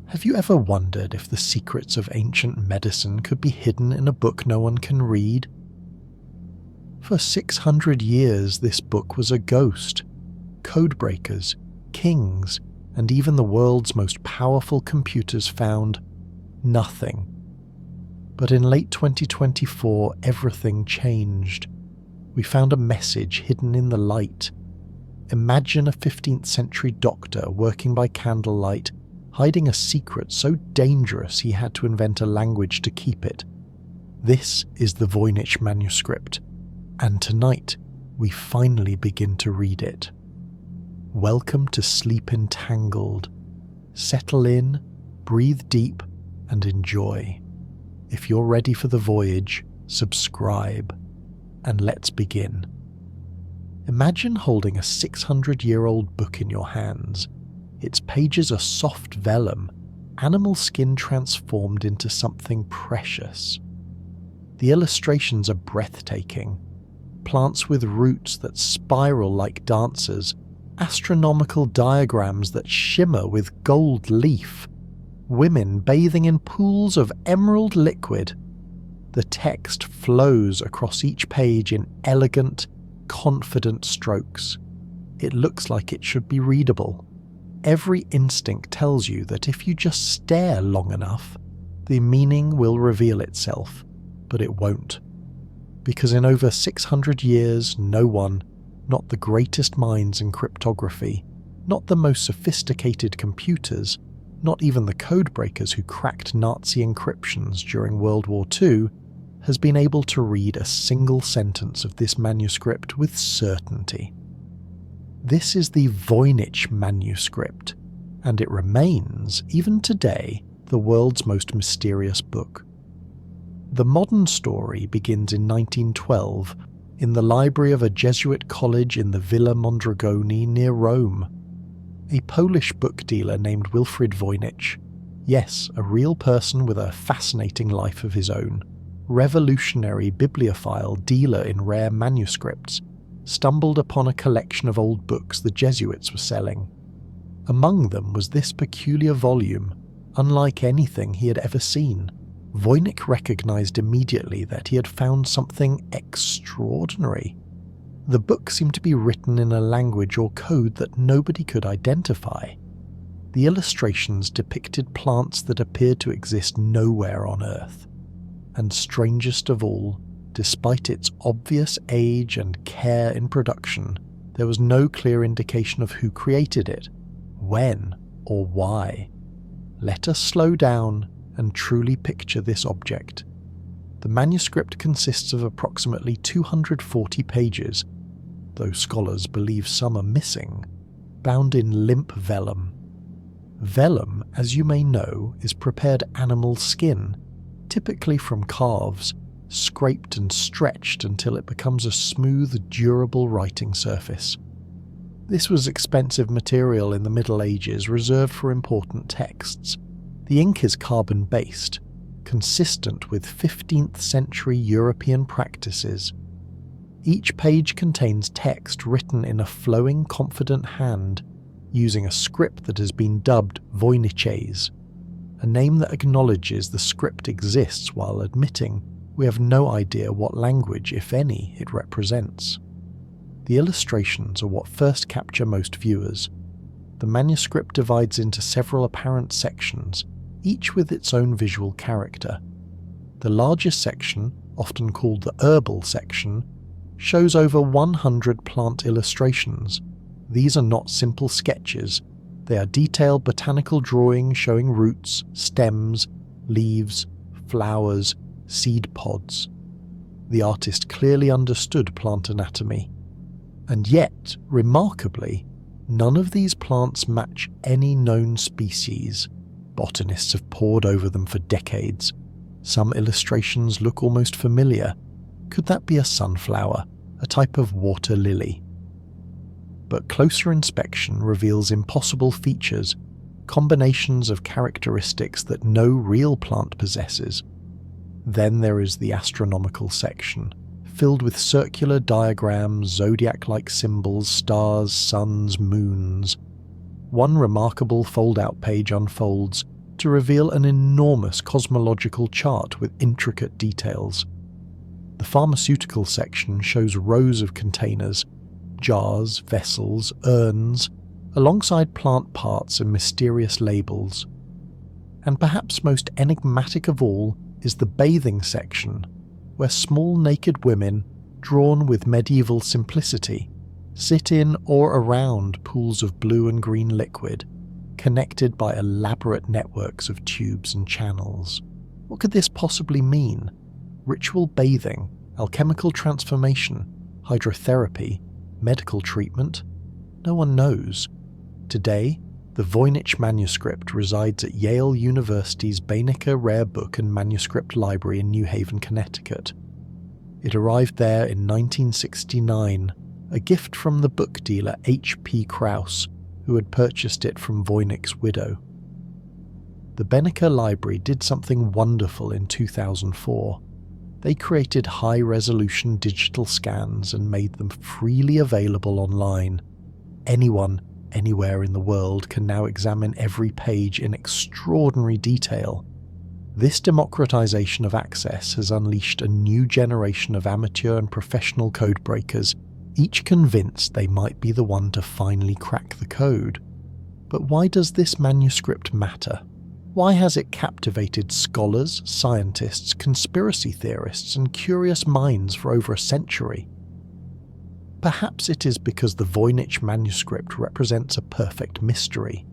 Have you ever wondered if the secrets of ancient medicine could be hidden in a book no one can read? For 600 years, this book was a ghost. Codebreakers, kings, and even the world's most powerful computers found nothing. But in late 2024, everything changed. We found a message hidden in the light. Imagine a 15th century doctor working by candlelight, hiding a secret so dangerous he had to invent a language to keep it. This is the Voynich Manuscript, and tonight we finally begin to read it. Welcome to Sleep Entangled. Settle in, breathe deep, and enjoy. If you're ready for the voyage, subscribe, and let's begin. Imagine holding a 600-year-old book in your hands. Its pages are soft vellum, animal skin transformed into something precious. The illustrations are breathtaking. Plants with roots that spiral like dancers, astronomical diagrams that shimmer with gold leaf, women bathing in pools of emerald liquid. The text flows across each page in elegant, confident strokes. It looks like it should be readable. Every instinct tells you that if you just stare long enough, the meaning will reveal itself, but it won't. Because in over 600 years, no one, not the greatest minds in cryptography, not the most sophisticated computers, not even the codebreakers who cracked Nazi encryptions during World War II, has been able to read a single sentence of this manuscript with certainty. This is the Voynich Manuscript, and it remains, even today, the world's most mysterious book. The modern story begins in 1912 in the library of a Jesuit college in the Villa Mondragone near Rome. A Polish book dealer named Wilfrid Voynich, yes, a real person with a fascinating life of his own, revolutionary bibliophile dealer in rare manuscripts, stumbled upon a collection of old books the Jesuits were selling. Among them was this peculiar volume, unlike anything he had ever seen. Voynich recognized immediately that he had found something extraordinary. The book seemed to be written in a language or code that nobody could identify. The illustrations depicted plants that appeared to exist nowhere on Earth. And strangest of all, despite its obvious age and care in production, there was no clear indication of who created it, when, or why. Let us slow down and truly picture this object. The manuscript consists of approximately 240 pages, though scholars believe some are missing, bound in limp vellum. Vellum, as you may know, is prepared animal skin, typically from calves, scraped and stretched until it becomes a smooth, durable writing surface. This was expensive material in the Middle Ages reserved for important texts. The ink is carbon-based, consistent with 15th century European practices. Each page contains text written in a flowing, confident hand, using a script that has been dubbed Voyniches, a name that acknowledges the script exists while admitting we have no idea what language, if any, it represents. The illustrations are what first capture most viewers. The manuscript divides into several apparent sections, each with its own visual character. The largest section, often called the herbal section, shows over 100 plant illustrations. These are not simple sketches. They are detailed botanical drawings showing roots, stems, leaves, flowers, seed pods. The artist clearly understood plant anatomy. And yet, remarkably, none of these plants match any known species. Botanists have pored over them for decades. Some illustrations look almost familiar. Could that be a sunflower, a type of water lily? But closer inspection reveals impossible features, combinations of characteristics that no real plant possesses. Then there is the astronomical section, filled with circular diagrams, zodiac-like symbols, stars, suns, moons. One remarkable fold-out page unfolds, to reveal an enormous cosmological chart with intricate details. The pharmaceutical section shows rows of containers, jars, vessels, urns, alongside plant parts and mysterious labels. And perhaps most enigmatic of all is the bathing section, where small naked women, drawn with medieval simplicity, sit in or around pools of blue and green liquid, connected by elaborate networks of tubes and channels. What could this possibly mean? Ritual bathing, alchemical transformation, hydrotherapy, medical treatment? No one knows. Today, the Voynich Manuscript resides at Yale University's Botanical Rare Book and Manuscript Library in New Haven, Connecticut. It arrived there in 1969, a gift from the book dealer H.P. Krauss, who had purchased it from Voynich's widow. The Botanical Library did something wonderful in 2004. They created high-resolution digital scans and made them freely available online. Anyone, anywhere in the world can now examine every page in extraordinary detail. This democratization of access has unleashed a new generation of amateur and professional codebreakers, each convinced they might be the one to finally crack the code. But why does this manuscript matter? Why has it captivated scholars, scientists, conspiracy theorists, and curious minds for over a century? Perhaps it is because the Voynich Manuscript represents a perfect mystery,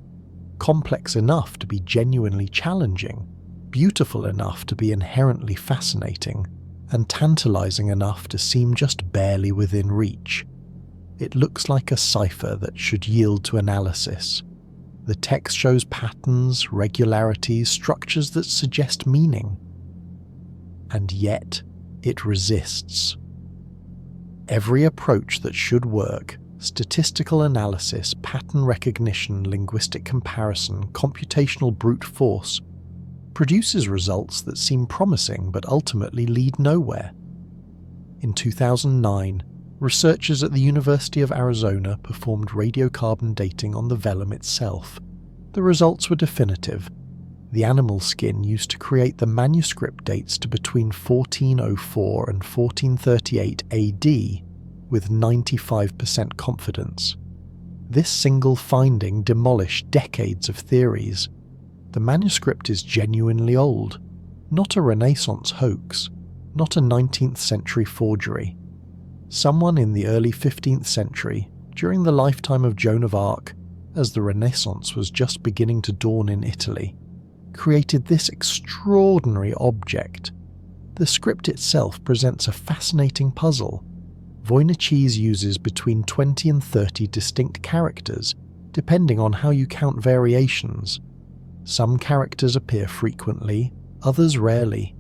complex enough to be genuinely challenging, beautiful enough to be inherently fascinating, and tantalizing enough to seem just barely within reach. It looks like a cipher that should yield to analysis. The text shows patterns, regularities, structures that suggest meaning. And yet, it resists. Every approach that should work, statistical analysis, pattern recognition, linguistic comparison, computational brute force, produces results that seem promising but ultimately lead nowhere. In 2009, researchers at the University of Arizona performed radiocarbon dating on the vellum itself. The results were definitive. The animal skin used to create the manuscript dates to between 1404 and 1438 AD with 95% confidence. This single finding demolished decades of theories. The manuscript is genuinely old, not a Renaissance hoax, not a 19th century forgery. Someone in the early 15th century, during the lifetime of Joan of Arc, as the Renaissance was just beginning to dawn in Italy, created this extraordinary object. The script itself presents a fascinating puzzle. Voynichese uses between 20 and 30 distinct characters, depending on how you count variations. Some characters appear frequently, others rarely.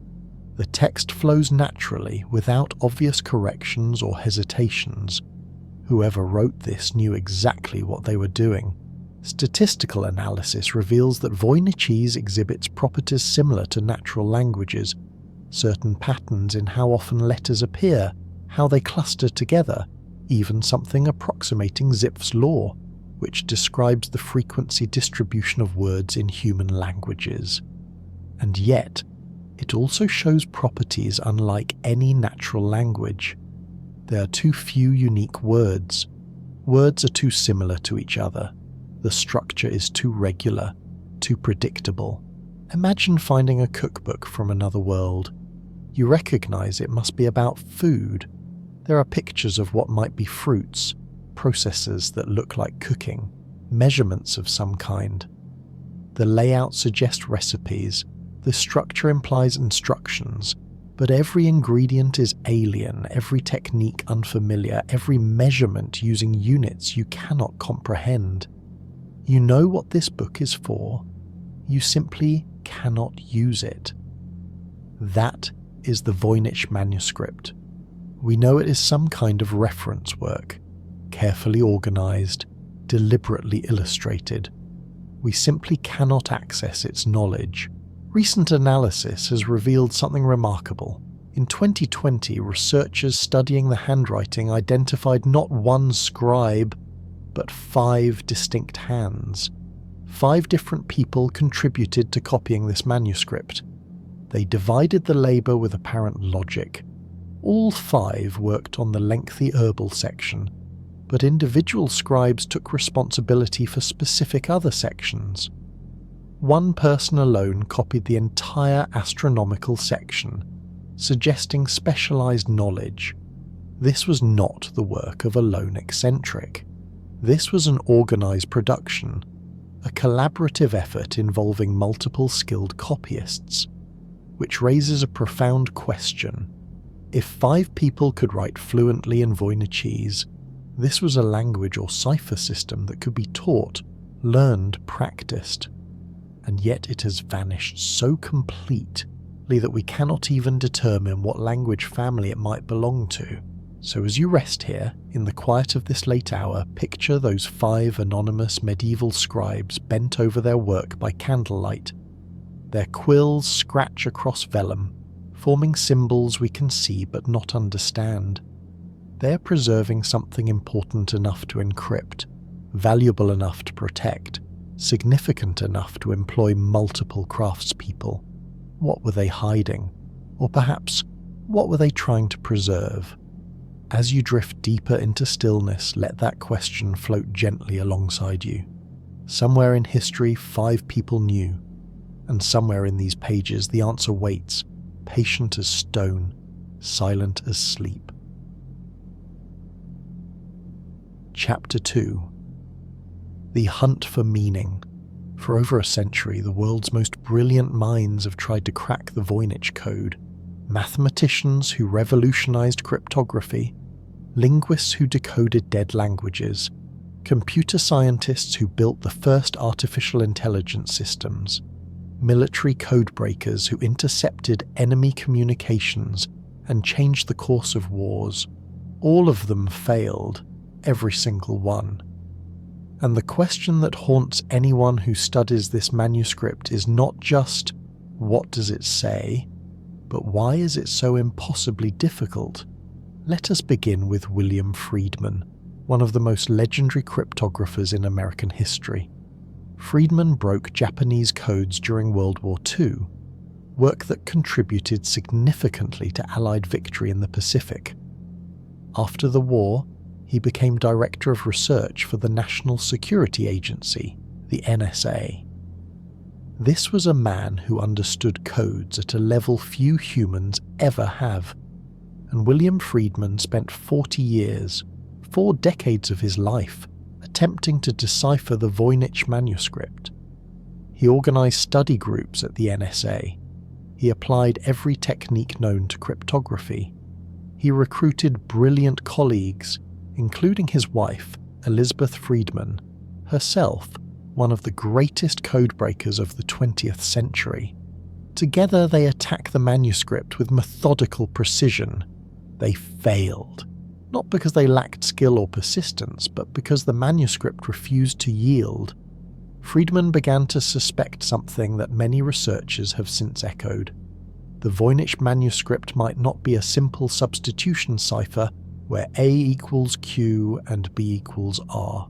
The text flows naturally, without obvious corrections or hesitations. Whoever wrote this knew exactly what they were doing. Statistical analysis reveals that Voynichese exhibits properties similar to natural languages, certain patterns in how often letters appear, how they cluster together, even something approximating Zipf's law, which describes the frequency distribution of words in human languages. And yet, it also shows properties unlike any natural language. There are too few unique words. Words are too similar to each other. The structure is too regular, too predictable. Imagine finding a cookbook from another world. You recognize it must be about food. There are pictures of what might be fruits, processes that look like cooking, measurements of some kind. The layout suggests recipes, the structure implies instructions, but every ingredient is alien, every technique unfamiliar, every measurement using units you cannot comprehend. You know what this book is for, you simply cannot use it. That is the Voynich Manuscript. We know it is some kind of reference work, carefully organized, deliberately illustrated. We simply cannot access its knowledge. Recent analysis has revealed something remarkable. In 2020, researchers studying the handwriting identified not one scribe, but 5 distinct hands. 5 different people contributed to copying this manuscript. They divided the labour with apparent logic. All 5 worked on the lengthy herbal section, but individual scribes took responsibility for specific other sections. One person alone copied the entire astronomical section, suggesting specialised knowledge. This was not the work of a lone eccentric. This was an organised production, a collaborative effort involving multiple skilled copyists, which raises a profound question. If 5 people could write fluently in Voynichese, this was a language or cipher system that could be taught, learned, practiced, and yet it has vanished so completely that we cannot even determine what language family it might belong to. So as you rest here, in the quiet of this late hour, picture those 5 anonymous medieval scribes bent over their work by candlelight. Their quills scratch across vellum, forming symbols we can see but not understand. They are preserving something important enough to encrypt, valuable enough to protect, significant enough to employ multiple craftspeople. What were they hiding? Or perhaps, what were they trying to preserve? As you drift deeper into stillness, let that question float gently alongside you. Somewhere in history, 5 people knew, and somewhere in these pages the answer waits, patient as stone, silent as sleep. Chapter 2. The Hunt for Meaning. For over a century, the world's most brilliant minds have tried to crack the Voynich code. Mathematicians who revolutionized cryptography, linguists who decoded dead languages, computer scientists who built the first artificial intelligence systems, military codebreakers who intercepted enemy communications and changed the course of wars. All of them failed, every single one. And the question that haunts anyone who studies this manuscript is not just, what does it say, but why is it so impossibly difficult? Let us begin with William Friedman, one of the most legendary cryptographers in American history. Friedman broke Japanese codes during World War II, work that contributed significantly to Allied victory in the Pacific. After the war, he became Director of Research for the National Security Agency, the NSA. This was a man who understood codes at a level few humans ever have, and William Friedman spent 40 years, 4 decades of his life, attempting to decipher the Voynich Manuscript. He organized study groups at the NSA. He applied every technique known to cryptography. He recruited brilliant colleagues, including his wife, Elizabeth Friedman, herself one of the greatest codebreakers of the 20th century. Together they attack the manuscript with methodical precision. They failed, not because they lacked skill or persistence, but because the manuscript refused to yield. Friedman began to suspect something that many researchers have since echoed. The Voynich manuscript might not be a simple substitution cipher where A equals Q and B equals R.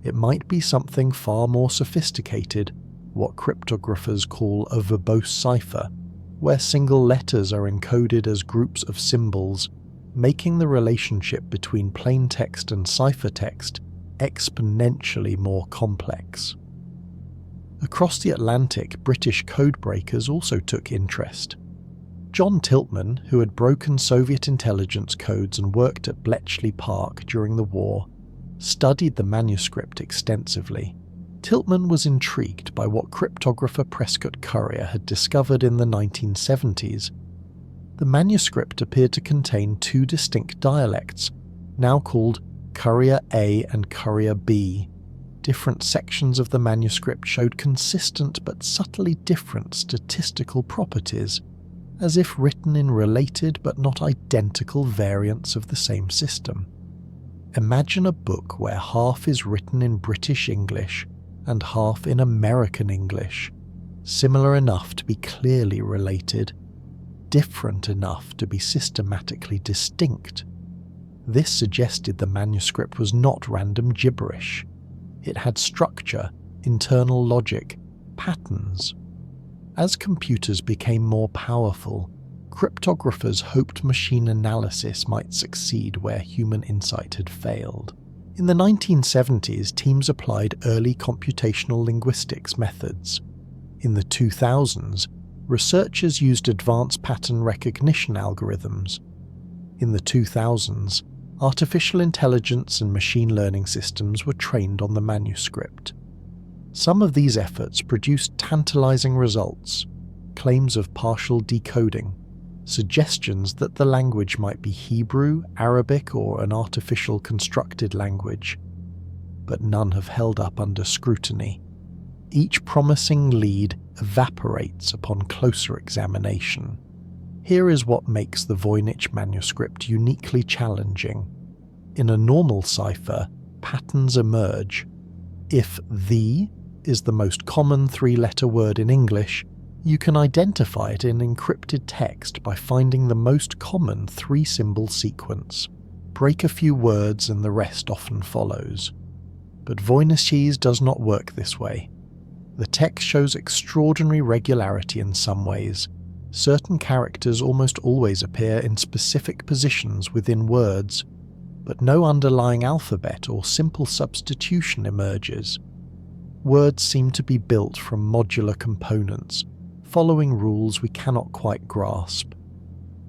It might be something far more sophisticated, what cryptographers call a verbose cipher, where single letters are encoded as groups of symbols, making the relationship between plain text and ciphertext exponentially more complex. Across the Atlantic, British codebreakers also took interest. John Tiltman, who had broken Soviet intelligence codes and worked at Bletchley Park during the war, studied the manuscript extensively. Tiltman was intrigued by what cryptographer Prescott Currier had discovered in the 1970s. The manuscript appeared to contain 2 distinct dialects, now called Currier A and Currier B. Different sections of the manuscript showed consistent but subtly different statistical properties, as if written in related but not identical variants of the same system. Imagine a book where half is written in British English and half in American English, similar enough to be clearly related, different enough to be systematically distinct. This suggested the manuscript was not random gibberish. It had structure, internal logic, patterns. As computers became more powerful, cryptographers hoped machine analysis might succeed where human insight had failed. In the 1970s, teams applied early computational linguistics methods. In the 2000s, researchers used advanced pattern recognition algorithms. In the 2000s, artificial intelligence and machine learning systems were trained on the manuscript. Some of these efforts produced tantalizing results, claims of partial decoding, suggestions that the language might be Hebrew, Arabic, or an artificial constructed language. But none have held up under scrutiny. Each promising lead evaporates upon closer examination. Here is what makes the Voynich Manuscript uniquely challenging. In a normal cipher, patterns emerge. If "the" is the most common three-letter word in English, you can identify it in encrypted text by finding the most common three-symbol sequence. Break a few words and the rest often follows. But Voynich's does not work this way. The text shows extraordinary regularity in some ways. Certain characters almost always appear in specific positions within words, but no underlying alphabet or simple substitution emerges. Words seem to be built from modular components, following rules we cannot quite grasp.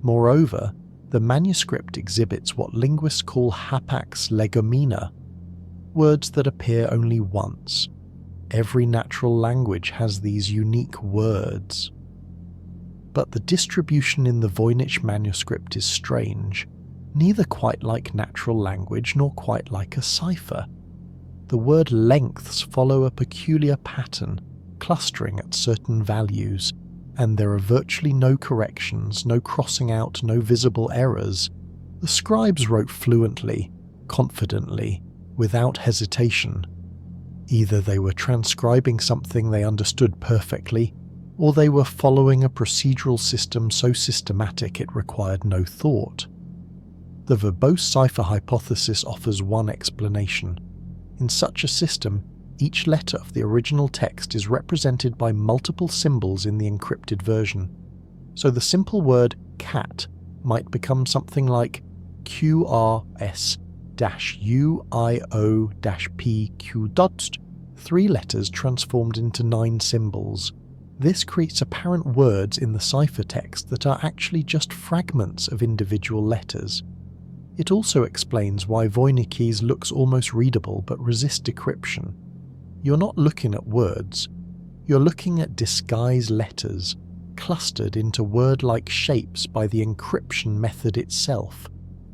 Moreover, the manuscript exhibits what linguists call hapax legomena, words that appear only once. Every natural language has these unique words. But the distribution in the Voynich manuscript is strange, neither quite like natural language nor quite like a cipher. The word lengths follow a peculiar pattern, clustering at certain values, and there are virtually no corrections, no crossing out, no visible errors. The scribes wrote fluently, confidently, without hesitation. Either they were transcribing something they understood perfectly, or they were following a procedural system so systematic it required no thought. The verbose cipher hypothesis offers one explanation. In such a system, each letter of the original text is represented by multiple symbols in the encrypted version. So the simple word cat might become something like QRS-UIO-PQ, 3 letters transformed into 9 symbols. This creates apparent words in the ciphertext that are actually just fragments of individual letters. It also explains why Voynich's looks almost readable but resists decryption. You're not looking at words, you're looking at disguised letters, clustered into word-like shapes by the encryption method itself.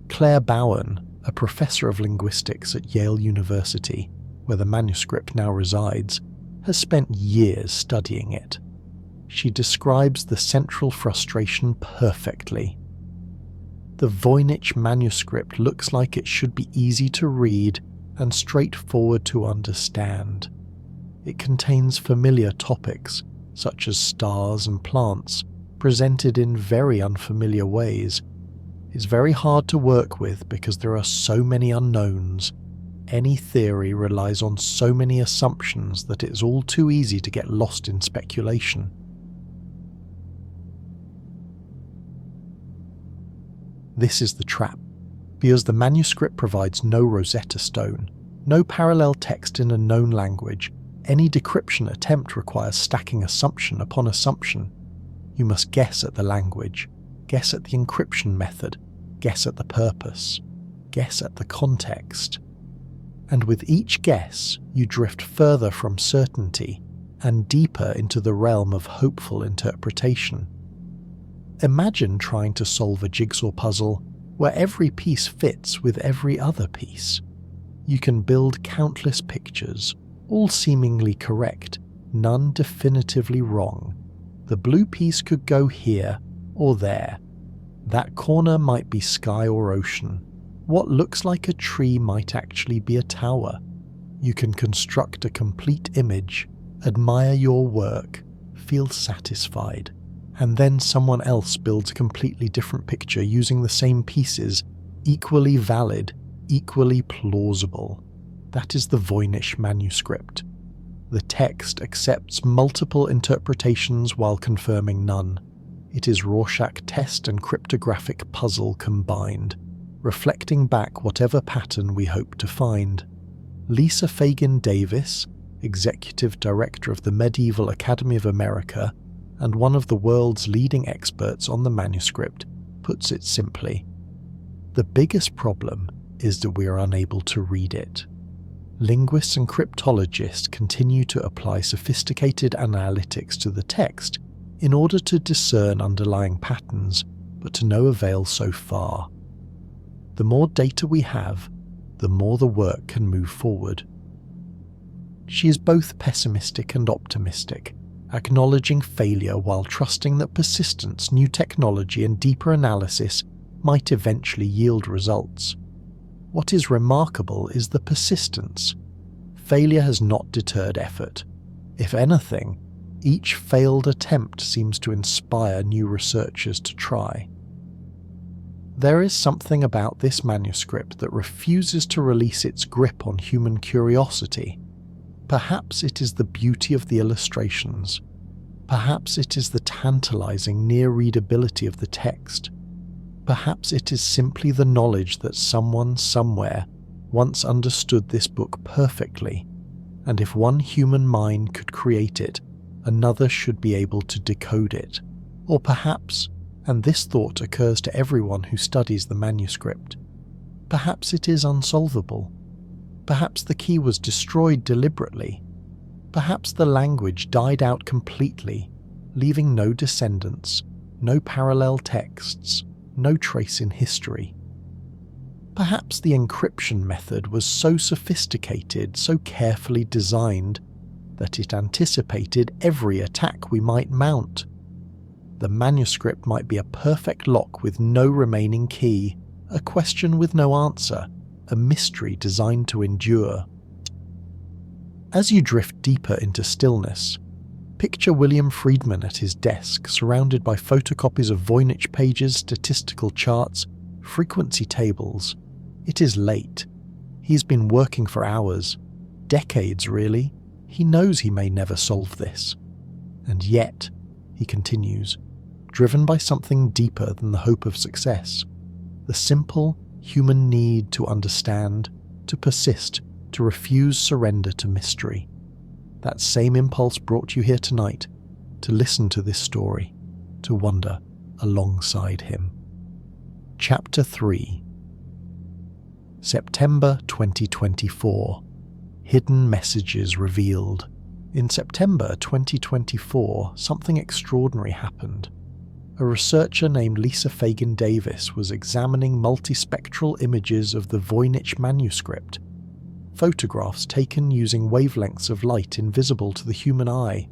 Claire Bowen, a professor of linguistics at Yale University, where the manuscript now resides, has spent years studying it. She describes the central frustration perfectly. The Voynich manuscript looks like it should be easy to read and straightforward to understand. It contains familiar topics, such as stars and plants, presented in very unfamiliar ways. It's very hard to work with because there are so many unknowns. Any theory relies on so many assumptions that it's all too easy to get lost in speculation. This is the trap, because the manuscript provides no Rosetta Stone, no parallel text in a known language. Any decryption attempt requires stacking assumption upon assumption. You must guess at the language, guess at the encryption method, guess at the purpose, guess at the context. And with each guess, you drift further from certainty and deeper into the realm of hopeful interpretation. Imagine trying to solve a jigsaw puzzle where every piece fits with every other piece. You can build countless pictures, all seemingly correct, none definitively wrong. The blue piece could go here or there. That corner might be sky or ocean. What looks like a tree might actually be a tower. You can construct a complete image, admire your work, feel satisfied, and then someone else builds a completely different picture using the same pieces, equally valid, equally plausible. That is the Voynich manuscript. The text accepts multiple interpretations while confirming none. It is Rorschach test and cryptographic puzzle combined, reflecting back whatever pattern we hope to find. Lisa Fagin Davis, Executive Director of the Medieval Academy of America and one of the world's leading experts on the manuscript, puts it simply. The biggest problem is that we are unable to read it. Linguists and cryptologists continue to apply sophisticated analytics to the text in order to discern underlying patterns, but to no avail so far. The more data we have, the more the work can move forward. She is both pessimistic and optimistic, acknowledging failure while trusting that persistence, new technology, and deeper analysis might eventually yield results. What is remarkable is the persistence. Failure has not deterred effort. If anything, each failed attempt seems to inspire new researchers to try. There is something about this manuscript that refuses to release its grip on human curiosity. Perhaps it is the beauty of the illustrations. Perhaps it is the tantalizing near readability of the text. Perhaps it is simply the knowledge that someone somewhere once understood this book perfectly, and if one human mind could create it, another should be able to decode it. Or perhaps, and this thought occurs to everyone who studies the manuscript, perhaps it is unsolvable. Perhaps the key was destroyed deliberately. Perhaps the language died out completely, leaving no descendants, no parallel texts, no trace in history. Perhaps the encryption method was so sophisticated, so carefully designed, that it anticipated every attack we might mount. The manuscript might be a perfect lock with no remaining key, a question with no answer, a mystery designed to endure. As you drift deeper into stillness, picture William Friedman at his desk, surrounded by photocopies of Voynich pages, statistical charts, frequency tables. It is late. He's been working for hours, decades really. He knows he may never solve this. And yet, he continues, driven by something deeper than the hope of success, the simple human need to understand, to persist, to refuse surrender to mystery. That same impulse brought you here tonight, to listen to this story, to wonder alongside him. Chapter 3. September 2024. Hidden Messages Revealed. In September 2024, something extraordinary happened. A researcher named Lisa Fagin Davis was examining multispectral images of the Voynich Manuscript, photographs taken using wavelengths of light invisible to the human eye,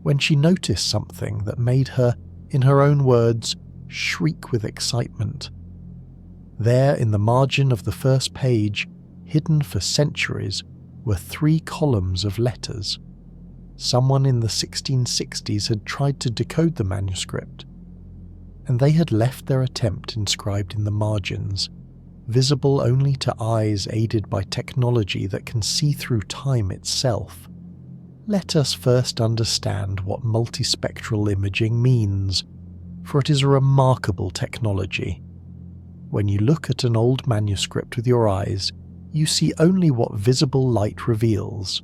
when she noticed something that made her, in her own words, shriek with excitement. There, in the margin of the first page, hidden for centuries, were 3 columns of letters. Someone in the 1660s had tried to decode the manuscript, and they had left their attempt inscribed in the margins, visible only to eyes aided by technology that can see through time itself. Let us first understand what multispectral imaging means, for it is a remarkable technology. When you look at an old manuscript with your eyes, you see only what visible light reveals,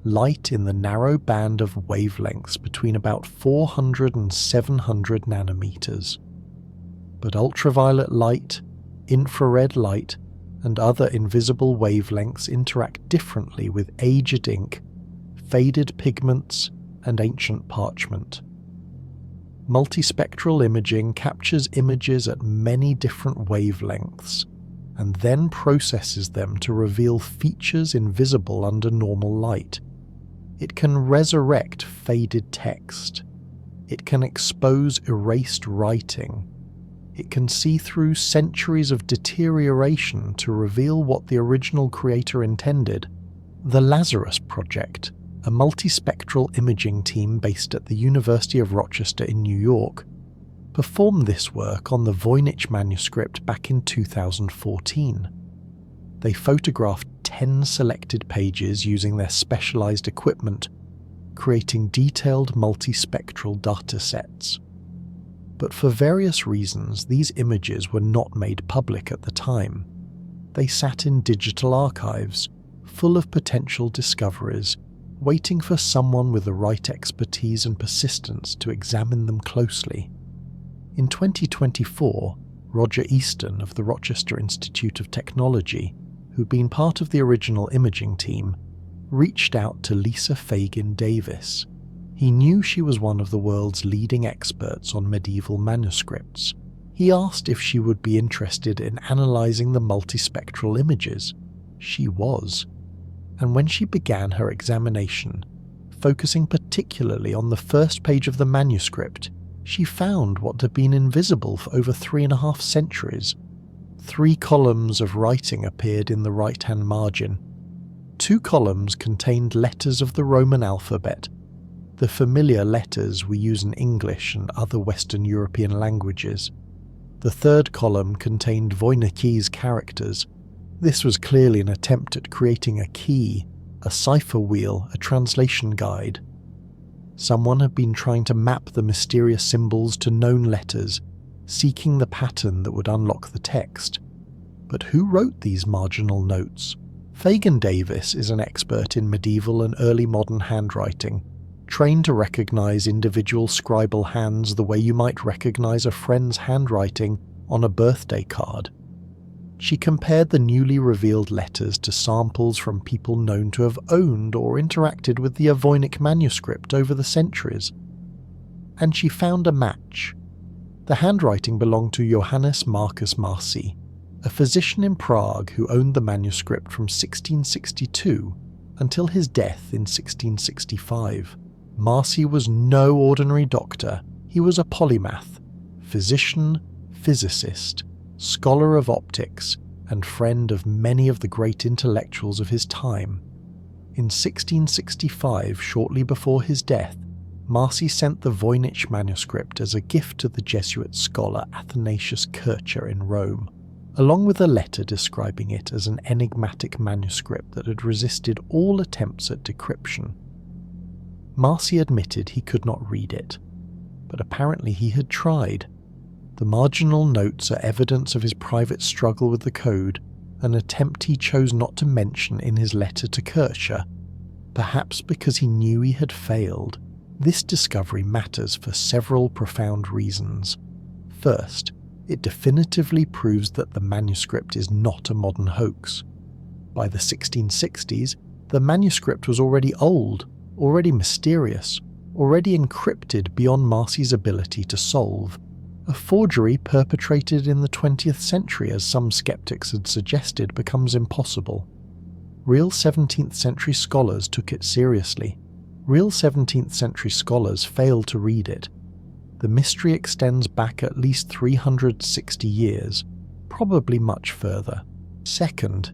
light in the narrow band of wavelengths between about 400 and 700 nanometers. But ultraviolet light, infrared light, and other invisible wavelengths interact differently with aged ink, faded pigments, and ancient parchment. Multispectral imaging captures images at many different wavelengths, and then processes them to reveal features invisible under normal light. It can resurrect faded text. It can expose erased writing. It can see through centuries of deterioration to reveal what the original creator intended. The Lazarus Project, a multispectral imaging team based at the University of Rochester in New York, performed this work on the Voynich Manuscript back in 2014. They photographed 10 selected pages using their specialized equipment creating detailed multispectral datasets. But for various reasons, these images were not made public at the time. They sat in digital archives, full of potential discoveries, waiting for someone with the right expertise and persistence to examine them closely. In 2024, Roger Easton of the Rochester Institute of Technology, who'd been part of the original imaging team, reached out to Lisa Fagin Davis. He knew she was one of the world's leading experts on medieval manuscripts. He asked if she would be interested in analysing the multispectral images. She was. And when she began her examination, focusing particularly on the first page of the manuscript, she found what had been invisible for over 3.5 centuries. 3 columns of writing appeared in the right-hand margin. 2 columns contained letters of the Roman alphabet, the familiar letters we use in English and other Western European languages. The 3rd column contained Voynich's characters. This was clearly an attempt at creating a key, a cipher wheel, a translation guide. Someone had been trying to map the mysterious symbols to known letters, seeking the pattern that would unlock the text. But who wrote these marginal notes? Fagin Davis is an expert in medieval and early modern handwriting, trained to recognize individual scribal hands the way you might recognize a friend's handwriting on a birthday card. She compared the newly revealed letters to samples from people known to have owned or interacted with the Voynich Manuscript over the centuries. And she found a match. The handwriting belonged to Johannes Marcus Marci, a physician in Prague who owned the manuscript from 1662 until his death in 1665. Marci was no ordinary doctor. He was a polymath, physician, physicist, scholar of optics, and friend of many of the great intellectuals of his time. In 1665, shortly before his death, Marci sent the Voynich Manuscript as a gift to the Jesuit scholar Athanasius Kircher in Rome, along with a letter describing it as an enigmatic manuscript that had resisted all attempts at decryption. Marci admitted he could not read it, but apparently he had tried. The marginal notes are evidence of his private struggle with the code, an attempt he chose not to mention in his letter to Kircher, perhaps because he knew he had failed. This discovery matters for several profound reasons. First, it definitively proves that the manuscript is not a modern hoax. By the 1660s, the manuscript was already old, already mysterious, already encrypted beyond Marci's ability to solve. A forgery perpetrated in the 20th century, as some skeptics had suggested, becomes impossible. Real 17th century scholars took it seriously. Real 17th century scholars failed to read it. The mystery extends back at least 360 years, probably much further. Second,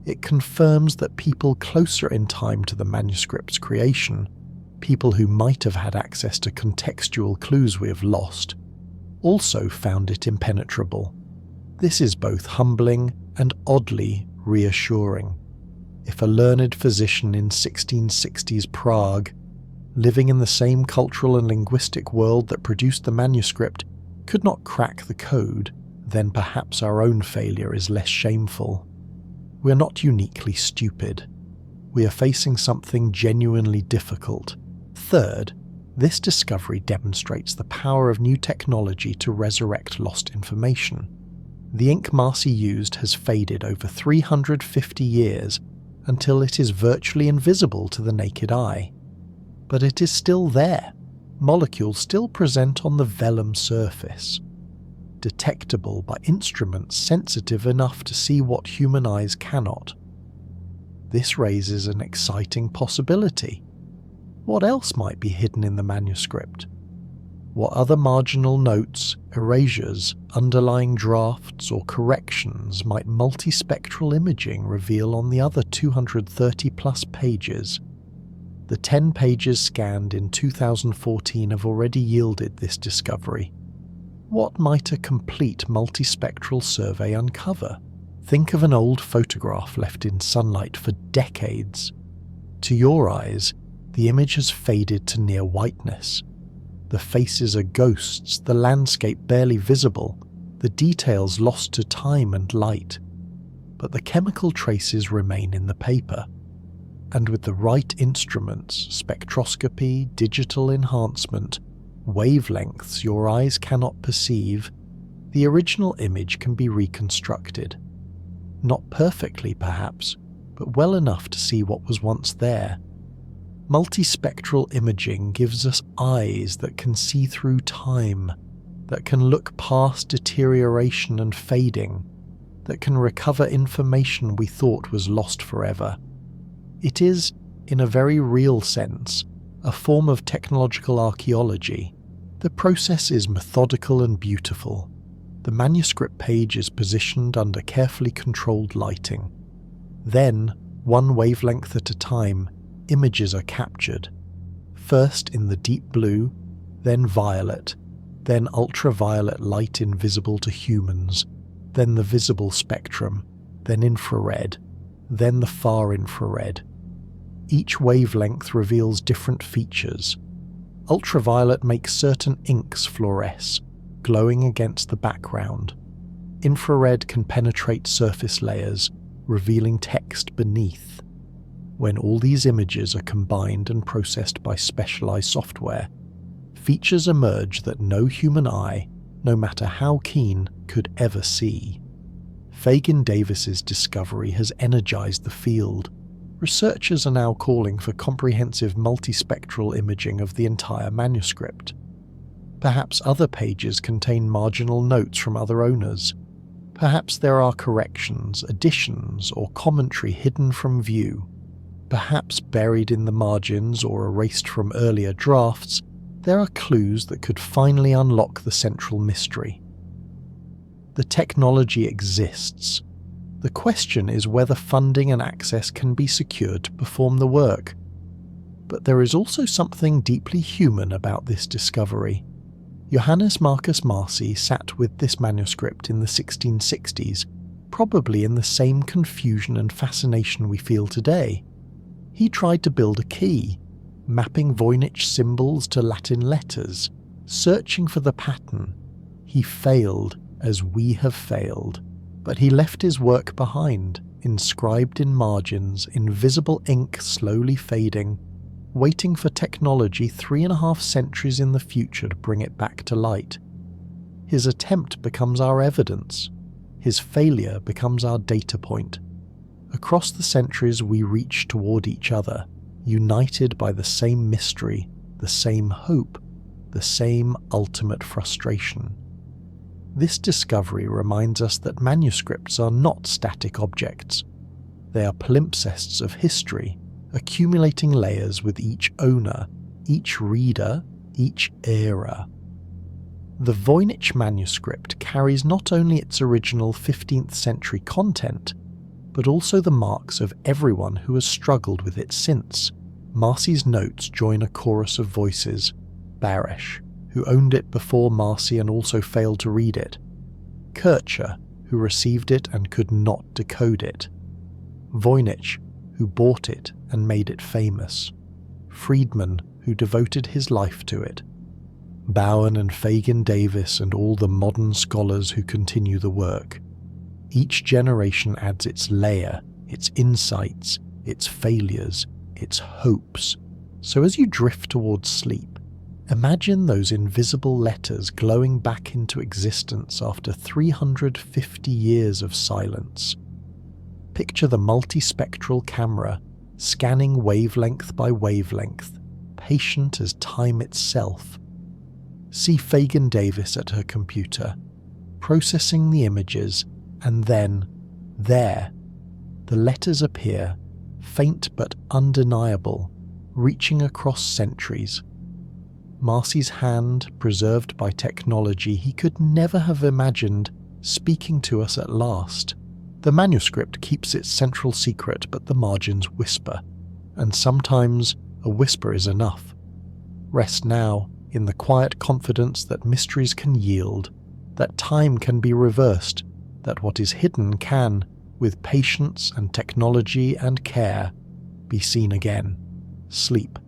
it confirms that people closer in time to the manuscript's creation, people who might have had access to contextual clues we have lost, also found it impenetrable. This is both humbling and oddly reassuring. If a learned physician in 1660s Prague, living in the same cultural and linguistic world that produced the manuscript, could not crack the code, then perhaps our own failure is less shameful. We are not uniquely stupid. We are facing something genuinely difficult. Third, this discovery demonstrates the power of new technology to resurrect lost information. The ink Marci used has faded over 350 years until it is virtually invisible to the naked eye. But it is still there, molecules still present on the vellum surface, detectable by instruments sensitive enough to see what human eyes cannot. This raises an exciting possibility. What else might be hidden in the manuscript? What other marginal notes, erasures, underlying drafts, or corrections might multispectral imaging reveal on the other 230-plus pages? The 10 pages scanned in 2014 have already yielded this discovery. What might a complete multispectral survey uncover? Think of an old photograph left in sunlight for decades. To your eyes, The image has faded to near whiteness. The faces are ghosts, the landscape barely visible, the details lost to time and light. But the chemical traces remain in the paper. And with the right instruments, spectroscopy, digital enhancement, wavelengths your eyes cannot perceive, the original image can be reconstructed. Not perfectly, perhaps, but well enough to see what was once there. Multispectral imaging gives us eyes that can see through time, that can look past deterioration and fading, that can recover information we thought was lost forever. It is, in a very real sense, a form of technological archaeology. The process is methodical and beautiful. The manuscript page is positioned under carefully controlled lighting. Then, one wavelength at a time, images are captured. First in the deep blue, then violet, then ultraviolet light invisible to humans, then the visible spectrum, then infrared, then the far infrared. Each wavelength reveals different features. Ultraviolet makes certain inks fluoresce, glowing against the background. Infrared can penetrate surface layers, revealing text beneath. When all these images are combined and processed by specialized software, features emerge that no human eye, no matter how keen, could ever see. Fagin Davis's discovery has energized the field. Researchers are now calling for comprehensive multispectral imaging of the entire manuscript. Perhaps other pages contain marginal notes from other owners. Perhaps there are corrections, additions, or commentary hidden from view. Perhaps buried in the margins or erased from earlier drafts, there are clues that could finally unlock the central mystery. The technology exists. The question is whether funding and access can be secured to perform the work. But there is also something deeply human about this discovery. Johannes Marcus Marci sat with this manuscript in the 1660s, probably in the same confusion and fascination we feel today. He tried to build a key, mapping Voynich symbols to Latin letters, searching for the pattern. He failed, as we have failed. But he left his work behind, inscribed in margins, invisible ink slowly fading, waiting for technology 3.5 centuries in the future to bring it back to light. His attempt becomes our evidence. His failure becomes our data point. Across the centuries we reach toward each other, united by the same mystery, the same hope, the same ultimate frustration. This discovery reminds us that manuscripts are not static objects. They are palimpsests of history, accumulating layers with each owner, each reader, each era. The Voynich manuscript carries not only its original 15th century content, but also the marks of everyone who has struggled with it since. Marci's notes join a chorus of voices. Baresh, who owned it before Marci and also failed to read it. Kircher, who received it and could not decode it. Voynich, who bought it and made it famous. Friedman, who devoted his life to it. Bowen and Fagin Davis and all the modern scholars who continue the work. Each generation adds its layer, its insights, its failures, its hopes. So as you drift towards sleep, imagine those invisible letters glowing back into existence after 350 years of silence. Picture the multispectral camera, scanning wavelength by wavelength, patient as time itself. See Fagin Davis at her computer, processing the images, and then, there, the letters appear, faint but undeniable, reaching across centuries. Marci's hand, preserved by technology he could never have imagined, speaking to us at last. The manuscript keeps its central secret, but the margins whisper, and sometimes a whisper is enough. Rest now in the quiet confidence that mysteries can yield, that time can be reversed, that what is hidden can, with patience and technology and care, be seen again. Sleep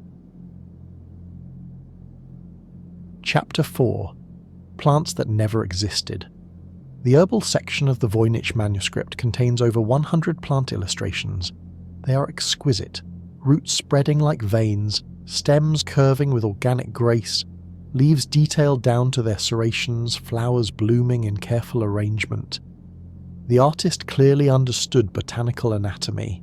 Chapter 4: Plants that never existed. The herbal section of the Voynich Manuscript contains over 100 plant illustrations. They are exquisite, roots spreading like veins, stems curving with organic grace, leaves detailed down to their serrations, flowers blooming in careful arrangement. The artist clearly understood botanical anatomy.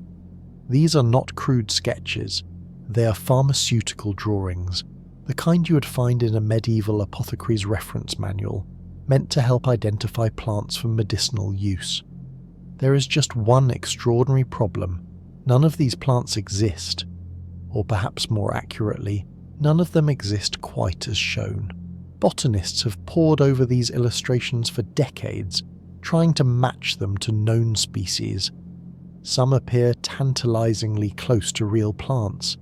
These are not crude sketches, they are pharmaceutical drawings, the kind you would find in a medieval apothecary's reference manual, meant to help identify plants for medicinal use. There is just one extraordinary problem: none of these plants exist, or perhaps more accurately, none of them exist quite as shown. Botanists have pored over these illustrations for decades, trying to match them to known species. Some appear tantalizingly close to real plants.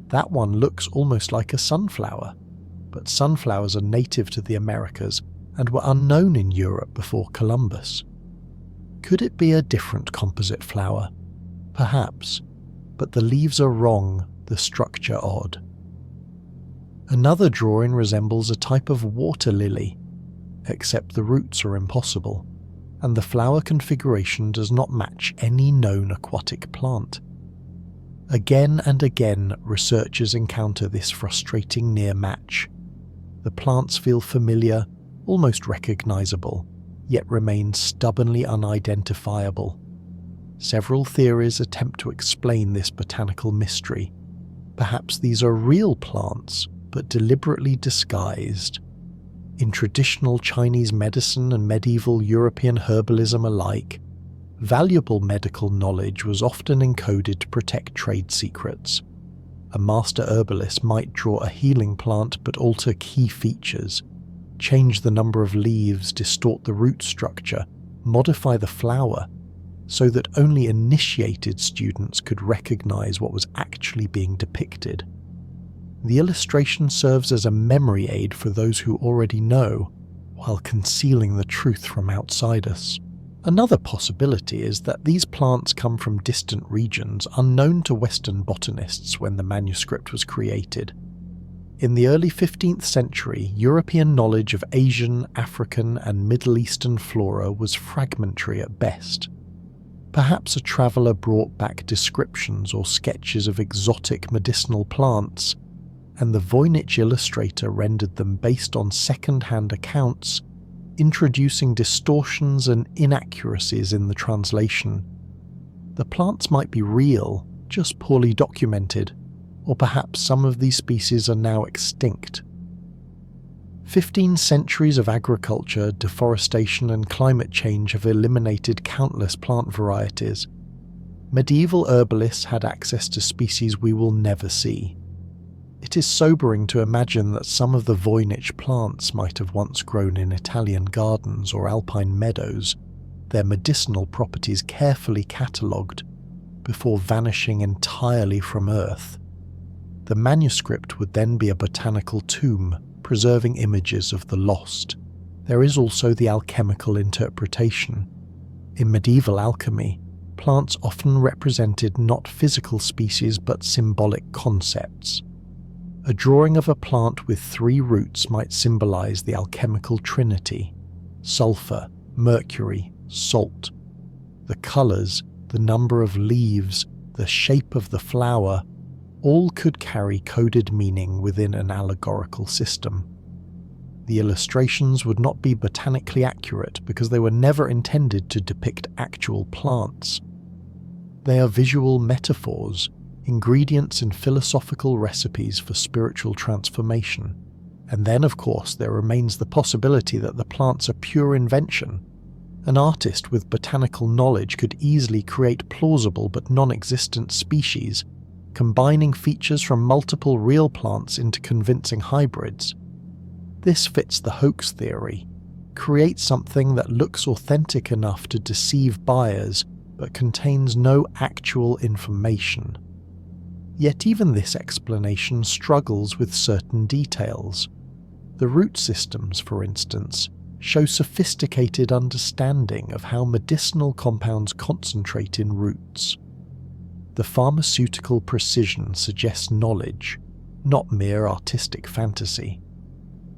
That one looks almost like a sunflower, but sunflowers are native to the Americas and were unknown in Europe before Columbus. Could it be a different composite flower? Perhaps, but the leaves are wrong, the structure odd. Another drawing resembles a type of water lily, except the roots are impossible, and the flower configuration does not match any known aquatic plant. Again and again, researchers encounter this frustrating near match. The plants feel familiar, almost recognizable, yet remain stubbornly unidentifiable. Several theories attempt to explain this botanical mystery. Perhaps these are real plants, but deliberately disguised. In traditional Chinese medicine and medieval European herbalism alike, valuable medical knowledge was often encoded to protect trade secrets. A master herbalist might draw a healing plant but alter key features, change the number of leaves, distort the root structure, modify the flower, so that only initiated students could recognize what was actually being depicted. The illustration serves as a memory aid for those who already know, while concealing the truth from outsiders. Another possibility is that these plants come from distant regions unknown to Western botanists when the manuscript was created. In the early 15th century, European knowledge of Asian, African, and Middle Eastern flora was fragmentary at best. Perhaps a traveller brought back descriptions or sketches of exotic medicinal plants, and the Voynich illustrator rendered them based on second-hand accounts, introducing distortions and inaccuracies in the translation. The plants might be real, just poorly documented, or perhaps some of these species are now extinct. 15 centuries of agriculture, deforestation, and climate change have eliminated countless plant varieties. Medieval herbalists had access to species we will never see. It is sobering to imagine that some of the Voynich plants might have once grown in Italian gardens or alpine meadows, their medicinal properties carefully catalogued, before vanishing entirely from Earth. The manuscript would then be a botanical tomb, preserving images of the lost. There is also the alchemical interpretation. In medieval alchemy, plants often represented not physical species but symbolic concepts. A drawing of a plant with 3 roots might symbolize the alchemical trinity: sulfur, mercury, salt. The colors, the number of leaves, the shape of the flower, all could carry coded meaning within an allegorical system. The illustrations would not be botanically accurate because they were never intended to depict actual plants. They are visual metaphors, ingredients in philosophical recipes for spiritual transformation. And then, of course, there remains the possibility that the plants are pure invention. An artist with botanical knowledge could easily create plausible but non-existent species, combining features from multiple real plants into convincing hybrids. This fits the hoax theory. Create something that looks authentic enough to deceive buyers, but contains no actual information. Yet even this explanation struggles with certain details. The root systems, for instance, show sophisticated understanding of how medicinal compounds concentrate in roots. The pharmaceutical precision suggests knowledge, not mere artistic fantasy.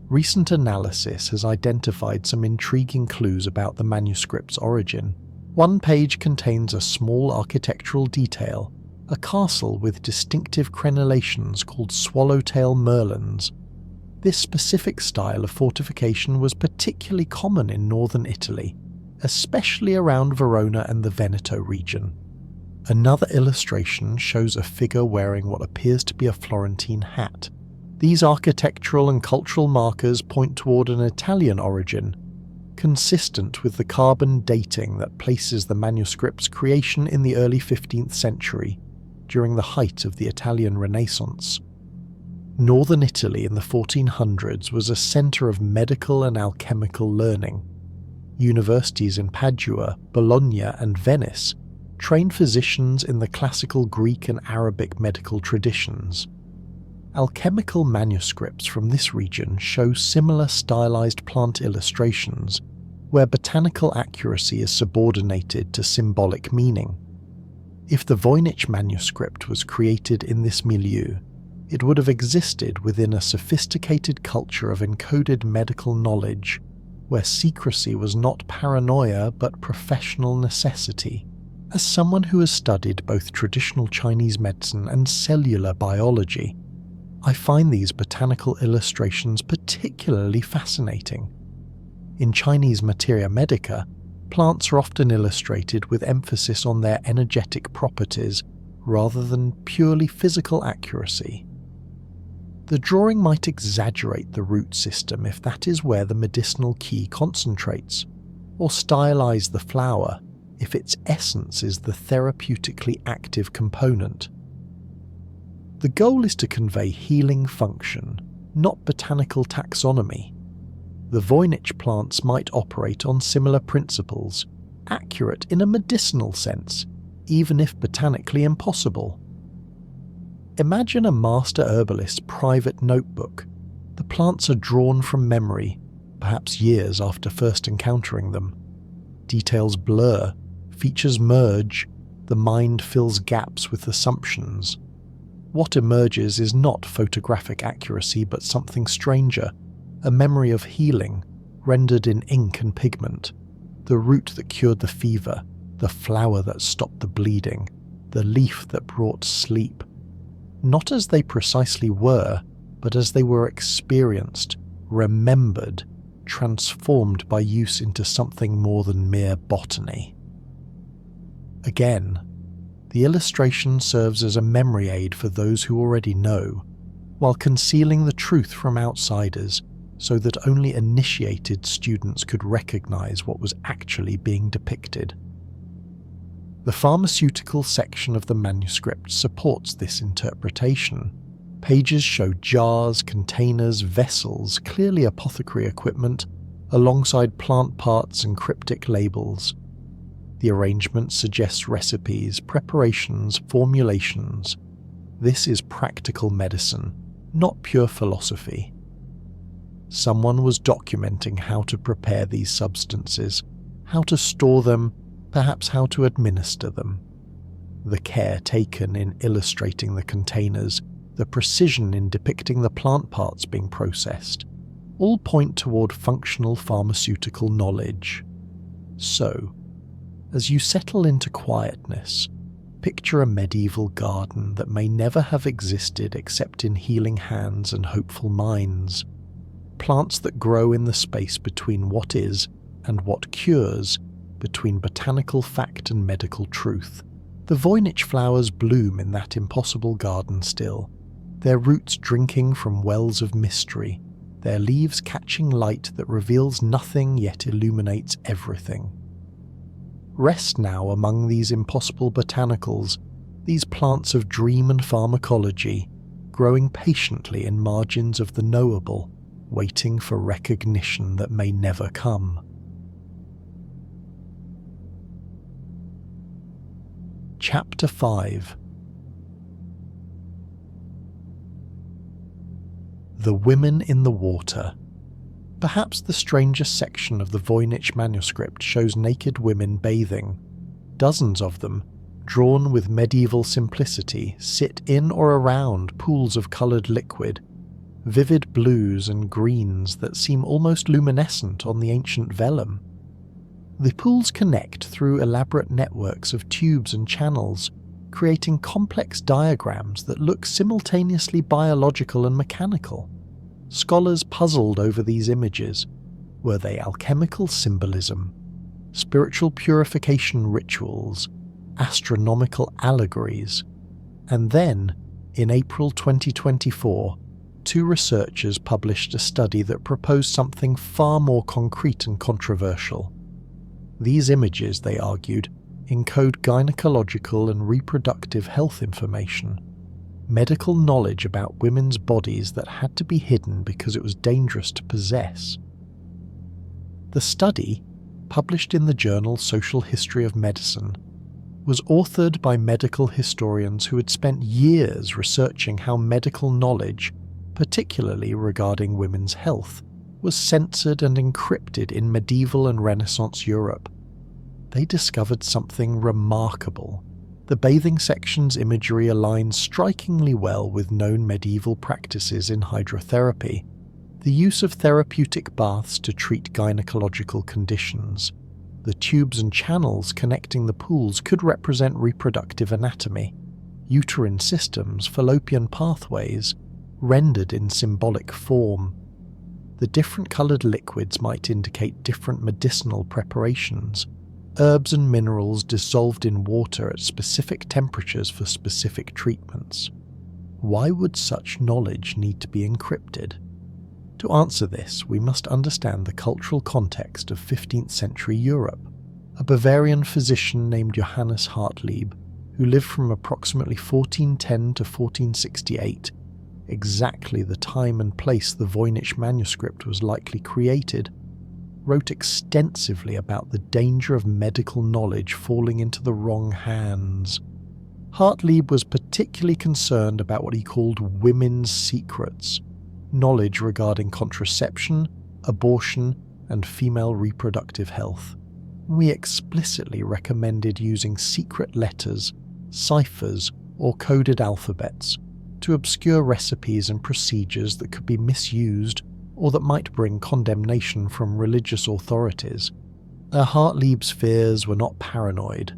Recent analysis has identified some intriguing clues about the manuscript's origin. One page contains a small architectural detail, a castle with distinctive crenellations called swallowtail merlons. This specific style of fortification was particularly common in northern Italy, especially around Verona and the Veneto region. Another illustration shows a figure wearing what appears to be a Florentine hat. These architectural and cultural markers point toward an Italian origin, consistent with the carbon dating that places the manuscript's creation in the early 15th century, during the height of the Italian Renaissance. Northern Italy in the 1400s was a centre of medical and alchemical learning. Universities in Padua, Bologna, and Venice trained physicians in the classical Greek and Arabic medical traditions. Alchemical manuscripts from this region show similar stylized plant illustrations, where botanical accuracy is subordinated to symbolic meaning. If the Voynich manuscript was created in this milieu, it would have existed within a sophisticated culture of encoded medical knowledge, where secrecy was not paranoia but professional necessity. As someone who has studied both traditional Chinese medicine and cellular biology, I find these botanical illustrations particularly fascinating. In Chinese materia medica, plants are often illustrated with emphasis on their energetic properties rather than purely physical accuracy. The drawing might exaggerate the root system if that is where the medicinal key concentrates, or stylize the flower if its essence is the therapeutically active component. The goal is to convey healing function, not botanical taxonomy. The Voynich plants might operate on similar principles, accurate in a medicinal sense, even if botanically impossible. Imagine a master herbalist's private notebook. The plants are drawn from memory, perhaps years after first encountering them. Details blur, features merge, the mind fills gaps with assumptions. What emerges is not photographic accuracy but something stranger, a memory of healing, rendered in ink and pigment, the root that cured the fever, the flower that stopped the bleeding, the leaf that brought sleep. Not as they precisely were, but as they were experienced, remembered, transformed by use into something more than mere botany. Again, the illustration serves as a memory aid for those who already know, while concealing the truth from outsiders so that only initiated students could recognize what was actually being depicted. The pharmaceutical section of the manuscript supports this interpretation. Pages show jars, containers, vessels, clearly apothecary equipment, alongside plant parts and cryptic labels. The arrangement suggests recipes, preparations, formulations. This is practical medicine, not pure philosophy. Someone was documenting how to prepare these substances, how to store them, perhaps how to administer them. The care taken in illustrating the containers, the precision in depicting the plant parts being processed, all point toward functional pharmaceutical knowledge. So, as you settle into quietness, picture a medieval garden that may never have existed except in healing hands and hopeful minds. Plants that grow in the space between what is and what cures, between botanical fact and medical truth. The Voynich flowers bloom in that impossible garden still, their roots drinking from wells of mystery, their leaves catching light that reveals nothing yet illuminates everything. Rest now among these impossible botanicals, these plants of dream and pharmacology, growing patiently in margins of the knowable, waiting for recognition that may never come. Chapter 5. The Women in the Water. Perhaps the strangest section of the Voynich manuscript shows naked women bathing. Dozens of them, drawn with medieval simplicity, sit in or around pools of coloured liquid. vivid blues and greens that seem almost luminescent on the ancient vellum. The pools connect through elaborate networks of tubes and channels, creating complex diagrams that look simultaneously biological and mechanical. Scholars puzzled over these images. Were they alchemical symbolism, spiritual purification rituals, astronomical allegories? And then, in April 2024, two researchers published a study that proposed something far more concrete and controversial. These images, they argued, encode gynecological and reproductive health information, medical knowledge about women's bodies that had to be hidden because it was dangerous to possess. The study, published in the journal Social History of Medicine, was authored by medical historians who had spent years researching how medical knowledge, particularly regarding women's health, was censored and encrypted in medieval and Renaissance Europe. They discovered something remarkable. The bathing section's imagery aligns strikingly well with known medieval practices in hydrotherapy, the use of therapeutic baths to treat gynecological conditions. The tubes and channels connecting the pools could represent reproductive anatomy, uterine systems, fallopian pathways, rendered in symbolic form. The different coloured liquids might indicate different medicinal preparations, herbs and minerals dissolved in water at specific temperatures for specific treatments. Why would such knowledge need to be encrypted? To answer this, we must understand the cultural context of 15th century Europe. A Bavarian physician named Johannes Hartlieb, who lived from approximately 1410 to 1468, exactly the time and place the Voynich Manuscript was likely created, wrote extensively about the danger of medical knowledge falling into the wrong hands. Hartlieb was particularly concerned about what he called women's secrets, knowledge regarding contraception, abortion, and female reproductive health. We explicitly recommended using secret letters, ciphers, or coded alphabets to obscure recipes and procedures that could be misused or that might bring condemnation from religious authorities. Hartlieb's fears were not paranoid.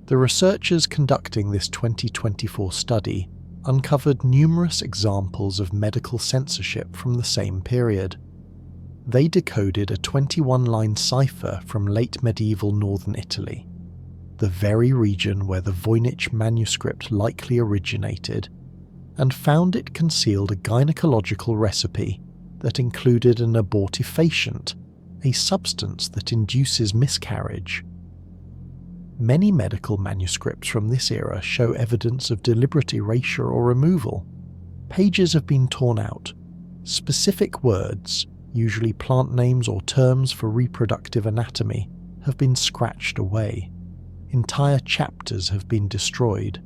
The researchers conducting this 2024 study uncovered numerous examples of medical censorship from the same period. They decoded a 21-line cipher from late medieval northern Italy, the very region where the Voynich Manuscript likely originated, and found it concealed a gynecological recipe that included an abortifacient, a substance that induces miscarriage. Many medical manuscripts from this era show evidence of deliberate erasure or removal. Pages have been torn out. Specific words, usually plant names or terms for reproductive anatomy, have been scratched away. Entire chapters have been destroyed.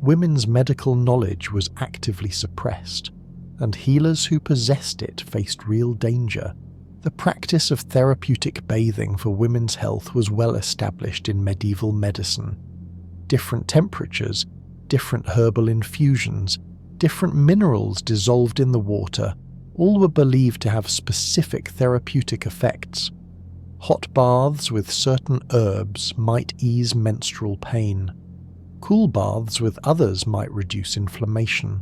Women's medical knowledge was actively suppressed, and healers who possessed it faced real danger. The practice of therapeutic bathing for women's health was well established in medieval medicine. Different temperatures, different herbal infusions, different minerals dissolved in the water, all were believed to have specific therapeutic effects. Hot baths with certain herbs might ease menstrual pain. Cool baths with others might reduce inflammation.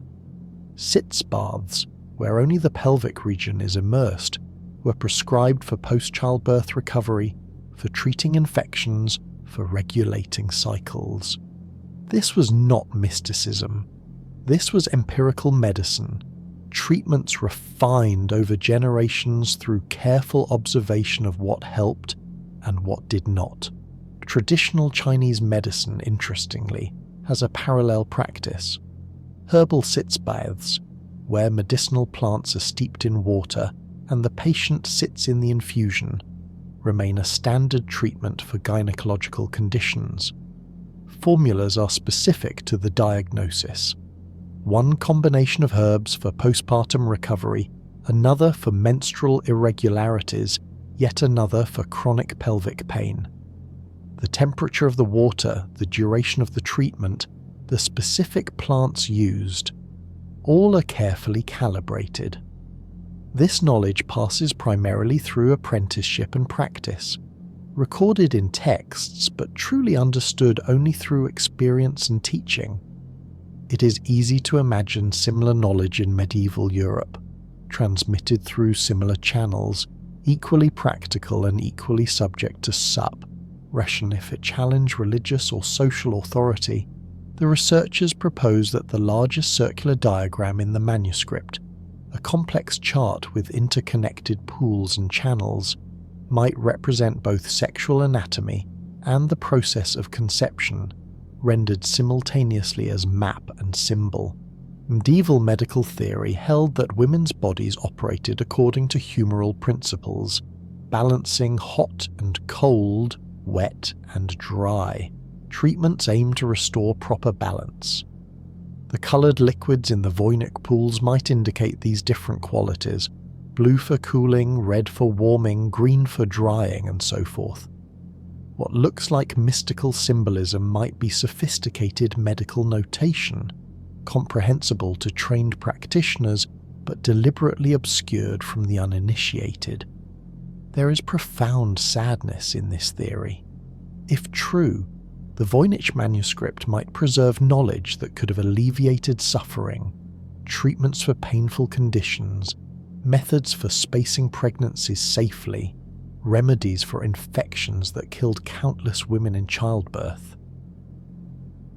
Sitz baths, where only the pelvic region is immersed, were prescribed for post-childbirth recovery, for treating infections, for regulating cycles. This was not mysticism. This was empirical medicine, treatments refined over generations through careful observation of what helped and what did not. Traditional Chinese medicine, interestingly, has a parallel practice. Herbal sitz baths, where medicinal plants are steeped in water and the patient sits in the infusion, remain a standard treatment for gynecological conditions. Formulas are specific to the diagnosis. One combination of herbs for postpartum recovery, another for menstrual irregularities, yet another for chronic pelvic pain. The temperature of the water, the duration of the treatment, the specific plants used, All are carefully calibrated. This knowledge passes primarily through apprenticeship and practice, recorded in texts but truly understood only through experience and teaching. It is easy to imagine similar knowledge in medieval Europe, transmitted through similar channels, equally practical and equally subject to suppression if it challenged religious or social authority. The researchers propose that the largest circular diagram in the manuscript, a complex chart with interconnected pools and channels, might represent both sexual anatomy and the process of conception, rendered simultaneously as map and symbol. Medieval medical theory held that women's bodies operated according to humoral principles, balancing hot and cold, wet and dry. Treatments aimed to restore proper balance. The coloured liquids in the Voynich pools might indicate these different qualities: blue for cooling, red for warming, green for drying, and so forth. What looks like mystical symbolism might be sophisticated medical notation, comprehensible to trained practitioners but deliberately obscured from the uninitiated. There is profound sadness in this theory. If true, the Voynich Manuscript might preserve knowledge that could have alleviated suffering, treatments for painful conditions, methods for spacing pregnancies safely, remedies for infections that killed countless women in childbirth.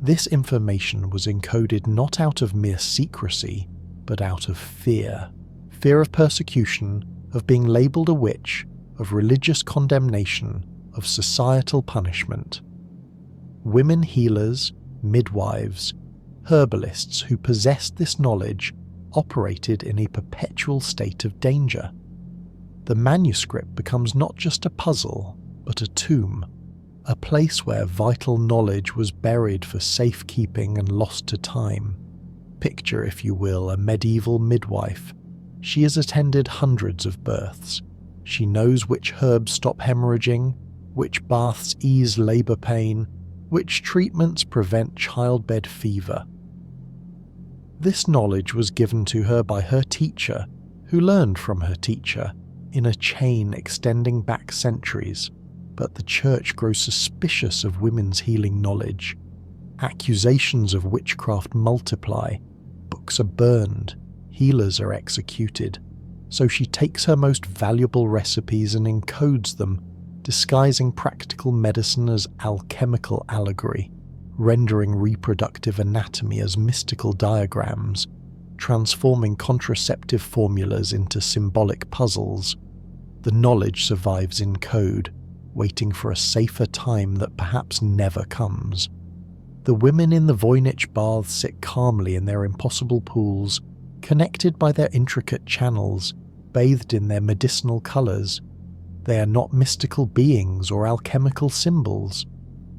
This information was encoded not out of mere secrecy, but out of fear. Fear of persecution, of being labelled a witch, of religious condemnation, of societal punishment. Women healers, midwives, herbalists who possessed this knowledge operated in a perpetual state of danger. The manuscript becomes not just a puzzle, but a tomb, a place where vital knowledge was buried for safekeeping and lost to time. Picture, if you will, a medieval midwife. She has attended hundreds of births. She knows which herbs stop hemorrhaging, which baths ease labour pain, which treatments prevent childbed fever. This knowledge was given to her by her teacher, who learned from her teacher, in a chain extending back centuries, but the church grows suspicious of women's healing knowledge. Accusations of witchcraft multiply, books are burned, healers are executed, so she takes her most valuable recipes and encodes them, disguising practical medicine as alchemical allegory, rendering reproductive anatomy as mystical diagrams, transforming contraceptive formulas into symbolic puzzles. The knowledge survives in code, waiting for a safer time that perhaps never comes. The women in the Voynich baths sit calmly in their impossible pools, connected by their intricate channels, bathed in their medicinal colours. They are not mystical beings or alchemical symbols.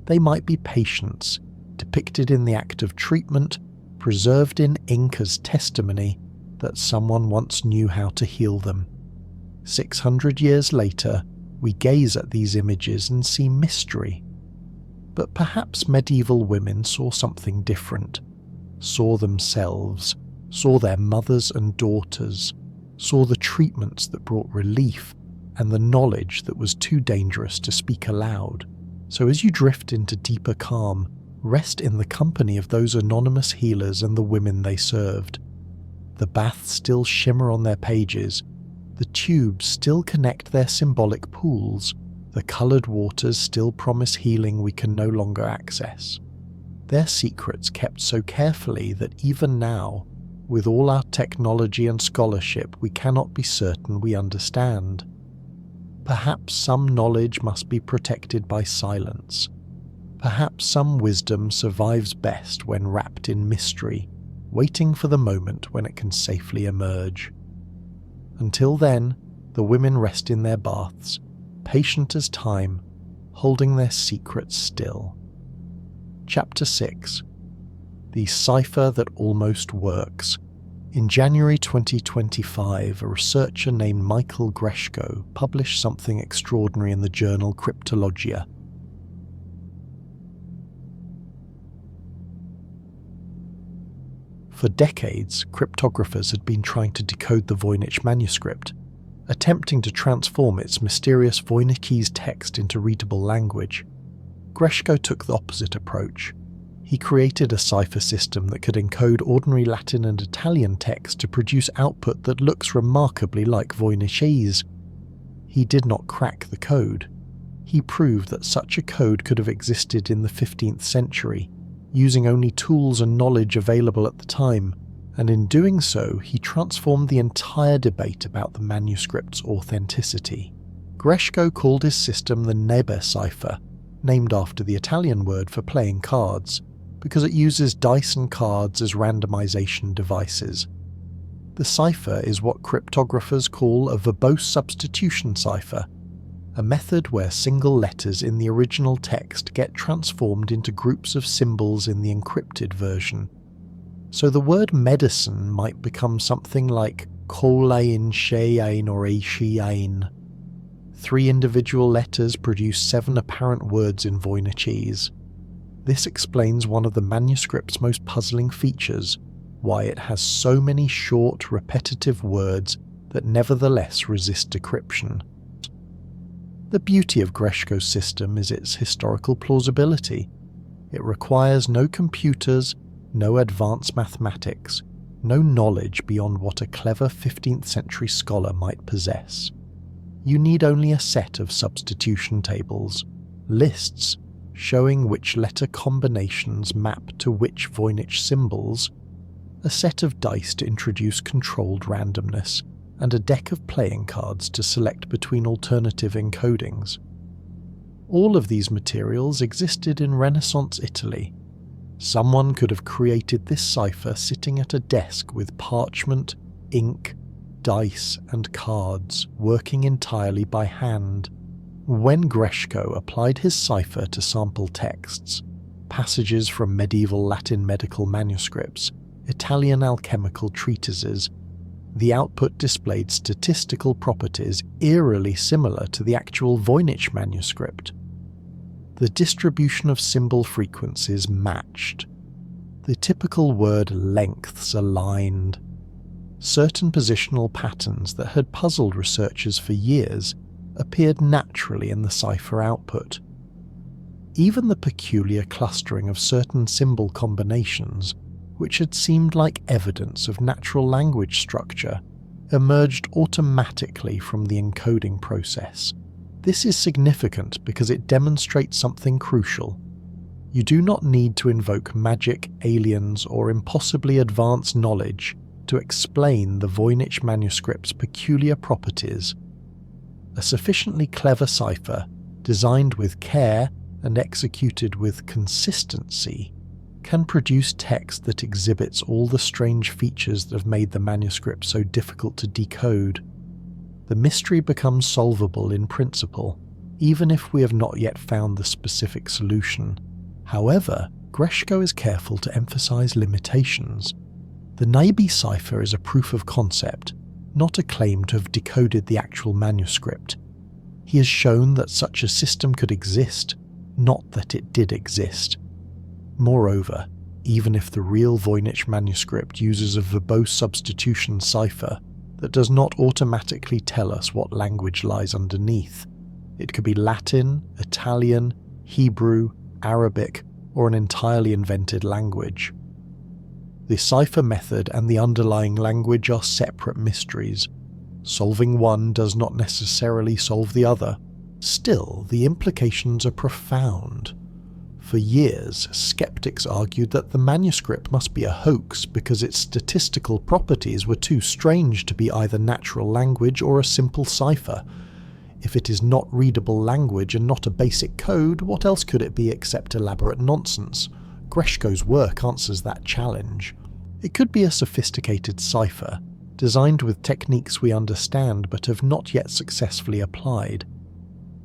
They might be patients, depicted in the act of treatment, preserved in ink as testimony that someone once knew how to heal them. 600 years later, we gaze at these images and see mystery. But perhaps medieval women saw something different, saw themselves, saw their mothers and daughters, saw the treatments that brought relief, and the knowledge that was too dangerous to speak aloud. So as you drift into deeper calm, rest in the company of those anonymous healers and the women they served. The baths still shimmer on their pages, the tubes still connect their symbolic pools, the coloured waters still promise healing we can no longer access. Their secrets kept so carefully that even now, with all our technology and scholarship, we cannot be certain we understand. Perhaps some knowledge must be protected by silence. Perhaps some wisdom survives best when wrapped in mystery, waiting for the moment when it can safely emerge. Until then, the women rest in their baths, patient as time, holding their secrets still. Chapter 6. The Cipher That Almost Works. In January 2025, a researcher named Michael Greshko published something extraordinary in the journal Cryptologia. For decades, cryptographers had been trying to decode the Voynich Manuscript, attempting to transform its mysterious Voynichese text into readable language. Greshko took the opposite approach. He created a cipher system that could encode ordinary Latin and Italian text to produce output that looks remarkably like Voynichese. He did not crack the code. He proved that such a code could have existed in the 15th century, using only tools and knowledge available at the time, and in doing so he transformed the entire debate about the manuscript's authenticity. Greshko called his system the Nebe cipher, named after the Italian word for playing cards, because it uses dice and cards as randomization devices. The cipher is what cryptographers call a verbose substitution cipher, a method where single letters in the original text get transformed into groups of symbols in the encrypted version. So the word medicine might become something like Kolain Sheain or Eishiain. 3 individual letters produce 7 apparent words in Voynichese. This explains one of the manuscript's most puzzling features, why it has so many short, repetitive words that nevertheless resist decryption. The beauty of Greshko's system is its historical plausibility. It requires no computers, no advanced mathematics, no knowledge beyond what a clever 15th century scholar might possess. You need only a set of substitution tables, lists showing which letter combinations map to which Voynich symbols, a set of dice to introduce controlled randomness, and a deck of playing cards to select between alternative encodings. All of these materials existed in Renaissance Italy. Someone could have created this cipher sitting at a desk with parchment, ink, dice and cards, working entirely by hand. When Greshko applied his cipher to sample texts, passages from medieval Latin medical manuscripts, Italian alchemical treatises, the output displayed statistical properties eerily similar to the actual Voynich manuscript. The distribution of symbol frequencies matched. The typical word lengths aligned. Certain positional patterns that had puzzled researchers for years appeared naturally in the cipher output. Even the peculiar clustering of certain symbol combinations, which had seemed like evidence of natural language structure, emerged automatically from the encoding process. This is significant because it demonstrates something crucial. You do not need to invoke magic, aliens, or impossibly advanced knowledge to explain the Voynich manuscript's peculiar properties. A sufficiently clever cipher, designed with care and executed with consistency, can produce text that exhibits all the strange features that have made the manuscript so difficult to decode. The mystery becomes solvable in principle, even if we have not yet found the specific solution. However, Greshko is careful to emphasize limitations. The Nebe cipher is a proof of concept, not a claim to have decoded the actual manuscript. He has shown that such a system could exist, not that it did exist. Moreover, even if the real Voynich manuscript uses a verbose substitution cipher that does not automatically tell us what language lies underneath, it could be Latin, Italian, Hebrew, Arabic, or an entirely invented language. The cipher method and the underlying language are separate mysteries. Solving one does not necessarily solve the other. Still, the implications are profound. For years, skeptics argued that the manuscript must be a hoax because its statistical properties were too strange to be either natural language or a simple cipher. If it is not readable language and not a basic code, what else could it be except elaborate nonsense? Greshko's work answers that challenge. It could be a sophisticated cipher, designed with techniques we understand but have not yet successfully applied.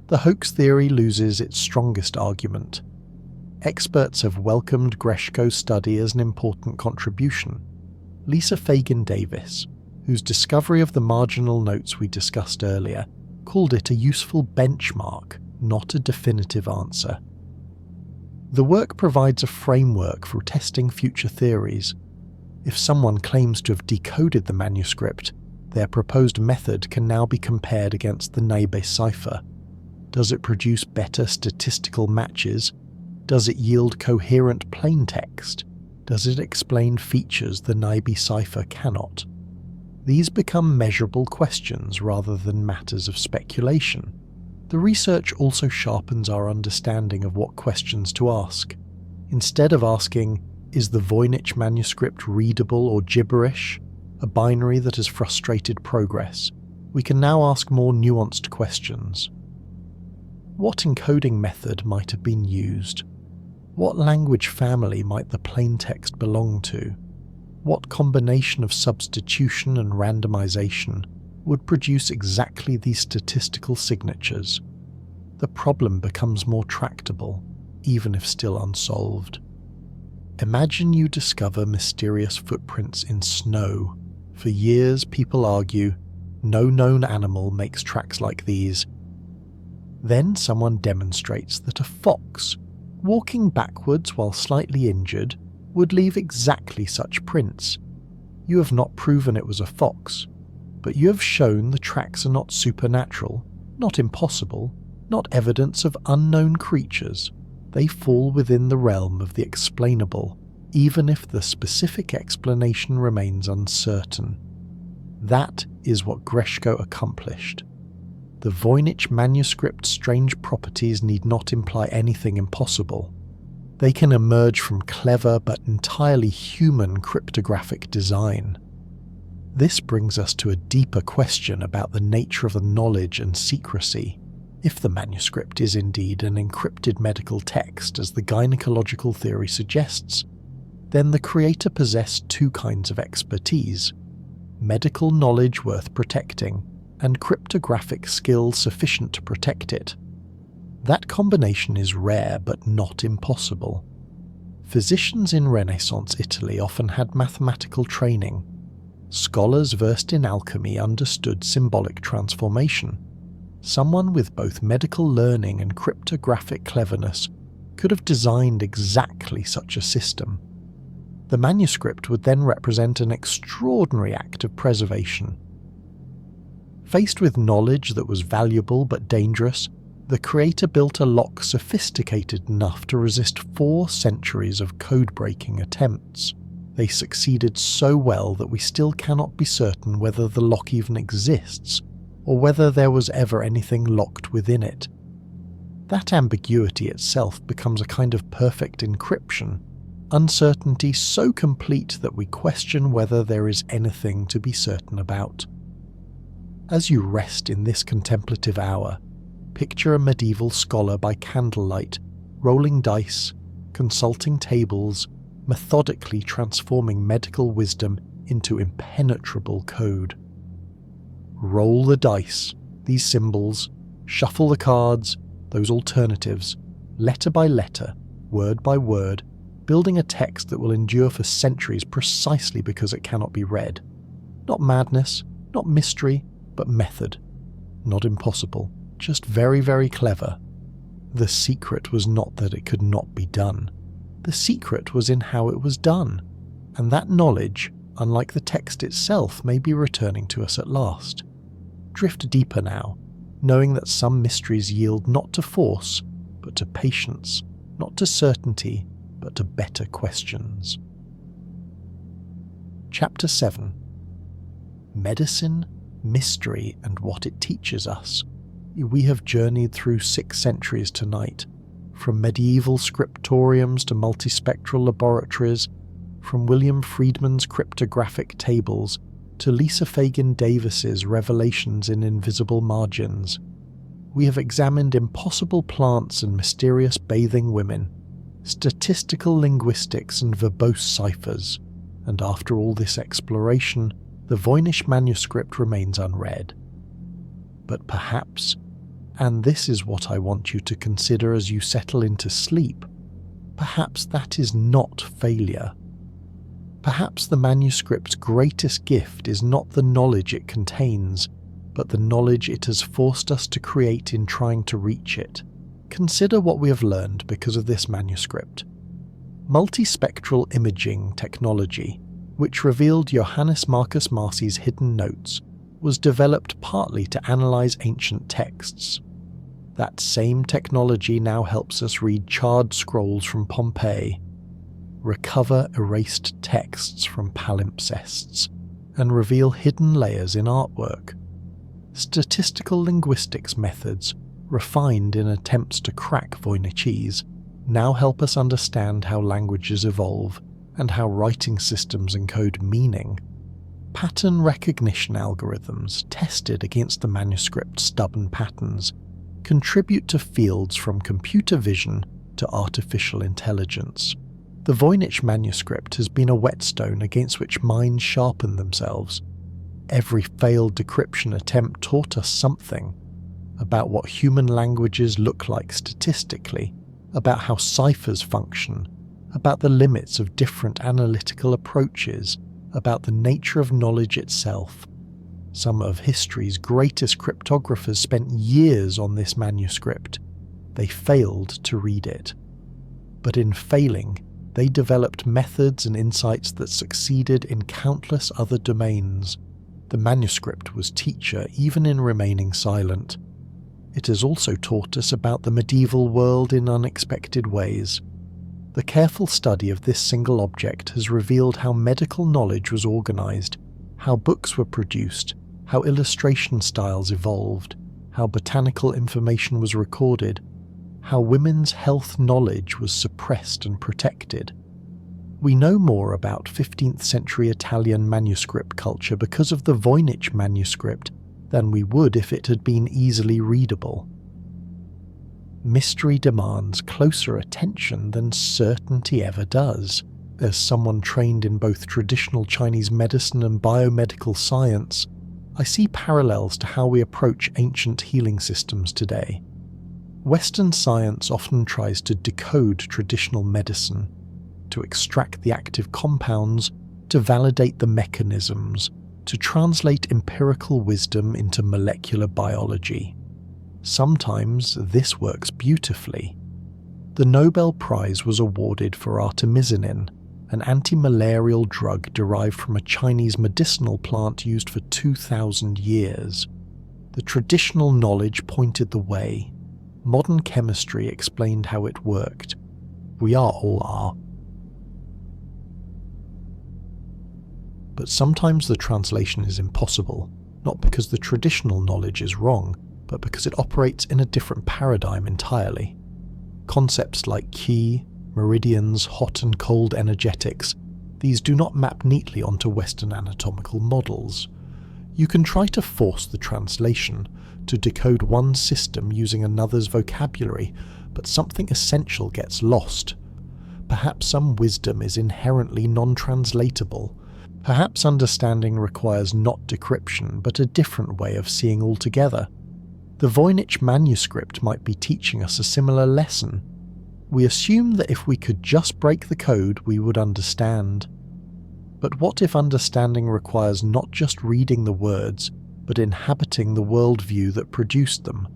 The hoax theory loses its strongest argument. Experts have welcomed Greshko's study as an important contribution. Lisa Fagin Davis, whose discovery of the marginal notes we discussed earlier, called it a useful benchmark, not a definitive answer. The work provides a framework for testing future theories. If someone claims to have decoded the manuscript, their proposed method can now be compared against the Naibe cipher. Does it produce better statistical matches? Does it yield coherent plaintext? Does it explain features the Naibe cipher cannot? These become measurable questions rather than matters of speculation. The research also sharpens our understanding of what questions to ask. Instead of asking, "Is the Voynich manuscript readable or gibberish?" a binary that has frustrated progress, we can now ask more nuanced questions. What encoding method might have been used? What language family might the plaintext belong to? What combination of substitution and randomization would produce exactly these statistical signatures? The problem becomes more tractable, even if still unsolved. Imagine you discover mysterious footprints in snow. For years, people argue, no known animal makes tracks like these. Then someone demonstrates that a fox, walking backwards while slightly injured, would leave exactly such prints. You have not proven it was a fox, but you have shown the tracks are not supernatural, not impossible, not evidence of unknown creatures. They fall within the realm of the explainable, even if the specific explanation remains uncertain. That is what Greshko accomplished. The Voynich manuscript's strange properties need not imply anything impossible. They can emerge from clever but entirely human cryptographic design. This brings us to a deeper question about the nature of the knowledge and secrecy. If the manuscript is indeed an encrypted medical text, as the gynecological theory suggests, then the creator possessed two kinds of expertise: medical knowledge worth protecting, and cryptographic skill sufficient to protect it. That combination is rare but not impossible. Physicians in Renaissance Italy often had mathematical training. Scholars versed in alchemy understood symbolic transformation. Someone with both medical learning and cryptographic cleverness could have designed exactly such a system. The manuscript would then represent an extraordinary act of preservation. Faced with knowledge that was valuable but dangerous, the creator built a lock sophisticated enough to resist 4 centuries of code-breaking attempts. They succeeded so well that we still cannot be certain whether the lock even exists, or whether there was ever anything locked within it. That ambiguity itself becomes a kind of perfect encryption, uncertainty so complete that we question whether there is anything to be certain about. As you rest in this contemplative hour, picture a medieval scholar by candlelight, rolling dice, consulting tables, methodically transforming medical wisdom into impenetrable code. Roll the dice, these symbols, shuffle the cards, those alternatives, letter by letter, word by word, building a text that will endure for centuries precisely because it cannot be read. Not madness, not mystery, but method. Not impossible, just very, very clever. The secret was not that it could not be done. The secret was in how it was done, and that knowledge, unlike the text itself, may be returning to us at last. Drift deeper now, knowing that some mysteries yield not to force, but to patience, not to certainty, but to better questions. Chapter 7. Medicine, Mystery, and What It Teaches Us. We have journeyed through 6 centuries tonight, from medieval scriptoriums to multispectral laboratories, from William Friedman's cryptographic tables to Lisa Fagin Davis's revelations in invisible margins. We have examined impossible plants and mysterious bathing women, statistical linguistics and verbose ciphers, and after all this exploration, the Voynich manuscript remains unread. But perhaps, and this is what I want you to consider as you settle into sleep, perhaps that is not failure. Perhaps the manuscript's greatest gift is not the knowledge it contains, but the knowledge it has forced us to create in trying to reach it. Consider what we have learned because of this manuscript. Multispectral imaging technology, which revealed Johannes Marcus Marcy's hidden notes, was developed partly to analyze ancient texts. That same technology now helps us read charred scrolls from Pompeii, recover erased texts from palimpsests, and reveal hidden layers in artwork. Statistical linguistics methods, refined in attempts to crack Voynichese, now help us understand how languages evolve and how writing systems encode meaning. Pattern recognition algorithms, tested against the manuscript's stubborn patterns, contribute to fields from computer vision to artificial intelligence. The Voynich Manuscript has been a whetstone against which minds sharpen themselves. Every failed decryption attempt taught us something about what human languages look like statistically, about how ciphers function, about the limits of different analytical approaches, about the nature of knowledge itself. Some of history's greatest cryptographers spent years on this manuscript. They failed to read it. But in failing, they developed methods and insights that succeeded in countless other domains. The manuscript was teacher even in remaining silent. It has also taught us about the medieval world in unexpected ways. The careful study of this single object has revealed how medical knowledge was organized, how books were produced, how illustration styles evolved, how botanical information was recorded, how women's health knowledge was suppressed and protected. We know more about 15th century Italian manuscript culture because of the Voynich manuscript than we would if it had been easily readable. Mystery demands closer attention than certainty ever does. As someone trained in both traditional Chinese medicine and biomedical science, I see parallels to how we approach ancient healing systems today. Western science often tries to decode traditional medicine, to extract the active compounds, to validate the mechanisms, to translate empirical wisdom into molecular biology. Sometimes this works beautifully. The Nobel Prize was awarded for artemisinin, an anti-malarial drug derived from a Chinese medicinal plant used for 2,000 years. The traditional knowledge pointed the way. Modern chemistry explained how it worked. We all are. But sometimes the translation is impossible, not because the traditional knowledge is wrong, but because it operates in a different paradigm entirely. Concepts like qi, meridians, hot and cold energetics, these do not map neatly onto Western anatomical models. You can try to force the translation, to decode one system using another's vocabulary, but something essential gets lost. Perhaps some wisdom is inherently non-translatable. Perhaps understanding requires not decryption, but a different way of seeing altogether. The Voynich manuscript might be teaching us a similar lesson. We assume that if we could just break the code, we would understand. But what if understanding requires not just reading the words, but inhabiting the worldview that produced them?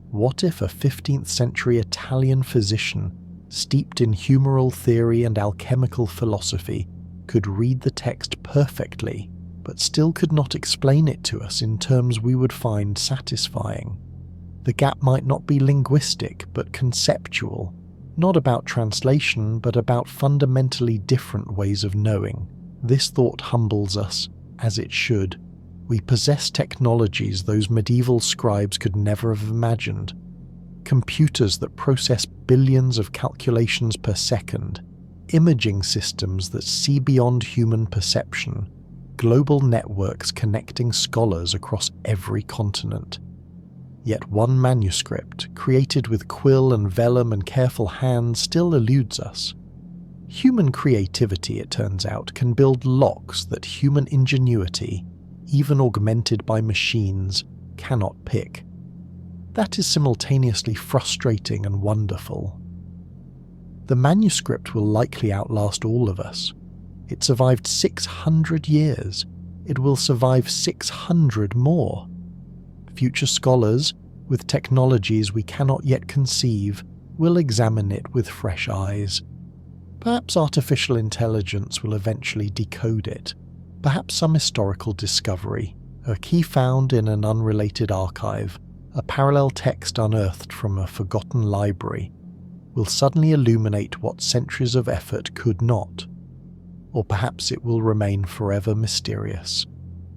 What if a 15th century Italian physician, steeped in humoral theory and alchemical philosophy, could read the text perfectly, but still could not explain it to us in terms we would find satisfying? The gap might not be linguistic, but conceptual, not about translation, but about fundamentally different ways of knowing. This thought humbles us, as it should. We possess technologies those medieval scribes could never have imagined. Computers that process billions of calculations per second, imaging systems that see beyond human perception, global networks connecting scholars across every continent. Yet one manuscript, created with quill and vellum and careful hands, still eludes us. Human creativity, it turns out, can build locks that human ingenuity, even augmented by machines, cannot pick. That is simultaneously frustrating and wonderful. The manuscript will likely outlast all of us. It survived 600 years. It will survive 600 more. Future scholars, with technologies we cannot yet conceive, will examine it with fresh eyes. Perhaps artificial intelligence will eventually decode it. Perhaps some historical discovery, a key found in an unrelated archive, a parallel text unearthed from a forgotten library, will suddenly illuminate what centuries of effort could not. Or perhaps it will remain forever mysterious,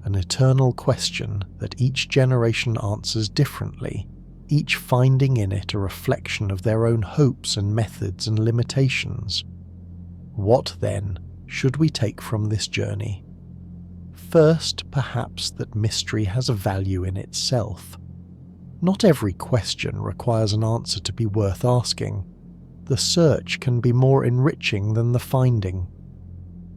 an eternal question that each generation answers differently, each finding in it a reflection of their own hopes and methods and limitations. What, then, should we take from this journey? First, perhaps that mystery has a value in itself. Not every question requires an answer to be worth asking. The search can be more enriching than the finding.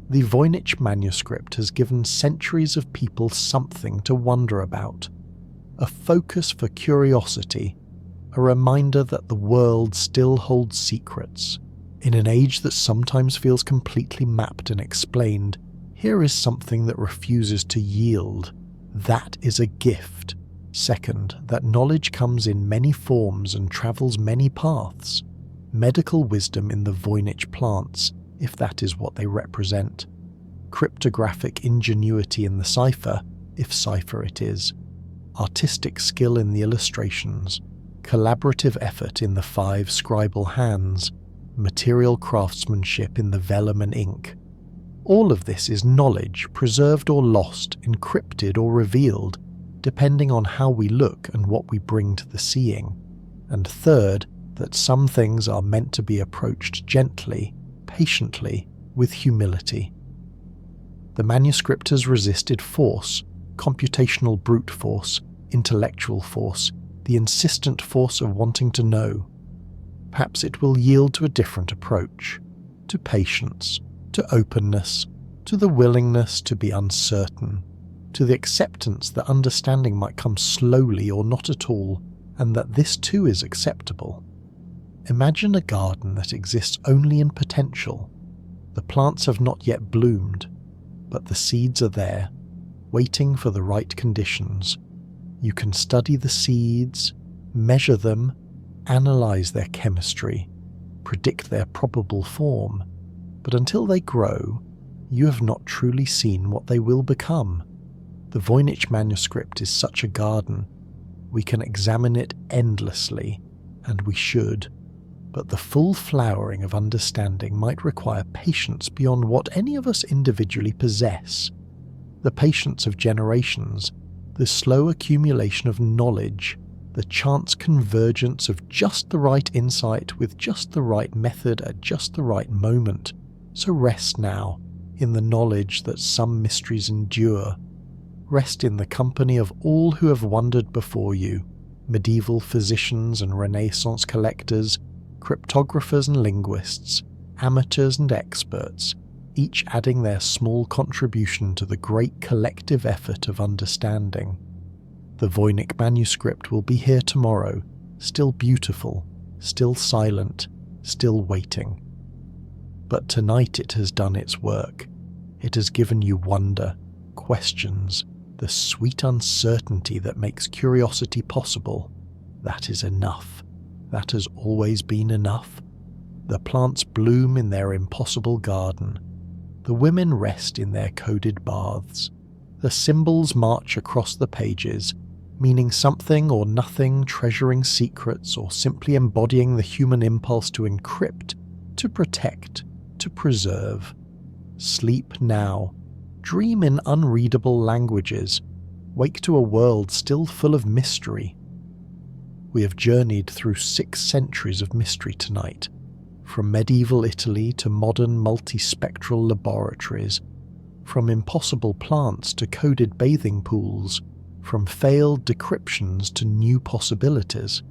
The Voynich Manuscript has given centuries of people something to wonder about, a focus for curiosity, a reminder that the world still holds secrets. In an age that sometimes feels completely mapped and explained, here is something that refuses to yield. That is a gift. Second, that knowledge comes in many forms and travels many paths. Medical wisdom in the Voynich plants, if that is what they represent. Cryptographic ingenuity in the cipher, if cipher it is. Artistic skill in the illustrations. Collaborative effort in the 5 scribal hands. Material craftsmanship in the vellum and ink. All of this is knowledge, preserved or lost, encrypted or revealed, depending on how we look and what we bring to the seeing. And third, that some things are meant to be approached gently, patiently, with humility. The manuscript has resisted force, computational brute force, intellectual force, the insistent force of wanting to know. Perhaps it will yield to a different approach, to patience, to openness, to the willingness to be uncertain, to the acceptance that understanding might come slowly or not at all, and that this too is acceptable. Imagine a garden that exists only in potential. The plants have not yet bloomed, but the seeds are there, waiting for the right conditions. You can study the seeds, measure them, analyze their chemistry, predict their probable form, but until they grow, you have not truly seen what they will become. The Voynich Manuscript is such a garden. We can examine it endlessly, and we should, but the full flowering of understanding might require patience beyond what any of us individually possess. The patience of generations, the slow accumulation of knowledge, the chance convergence of just the right insight with just the right method at just the right moment. So rest now in the knowledge that some mysteries endure. Rest in the company of all who have wondered before you, medieval physicians and Renaissance collectors, cryptographers and linguists, amateurs and experts, each adding their small contribution to the great collective effort of understanding. The Voynich Manuscript will be here tomorrow, still beautiful, still silent, still waiting. But tonight it has done its work. It has given you wonder, questions, the sweet uncertainty that makes curiosity possible. That is enough. That has always been enough. The plants bloom in their impossible garden. The women rest in their coded baths. The symbols march across the pages, meaning something or nothing, treasuring secrets, or simply embodying the human impulse to encrypt, to protect, to preserve. Sleep now. Dream in unreadable languages. Wake to a world still full of mystery. We have journeyed through 6 centuries of mystery tonight, from medieval Italy to modern multispectral laboratories, from impossible plants to coded bathing pools, from failed decryptions to new possibilities.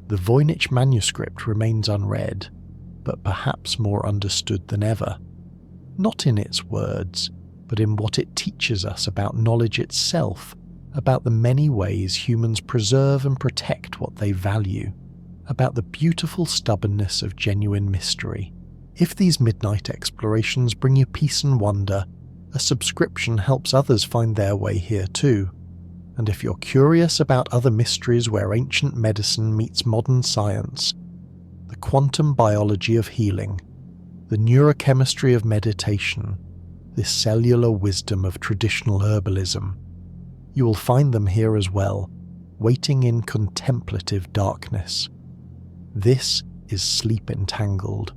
The Voynich Manuscript remains unread, but perhaps more understood than ever, not in its words, but in what it teaches us about knowledge itself, about the many ways humans preserve and protect what they value, about the beautiful stubbornness of genuine mystery. If these midnight explorations bring you peace and wonder, a subscription helps others find their way here too. And if you're curious about other mysteries where ancient medicine meets modern science, the quantum biology of healing, the neurochemistry of meditation, the cellular wisdom of traditional herbalism. You will find them here as well, waiting in contemplative darkness. This is Sleep Entangled,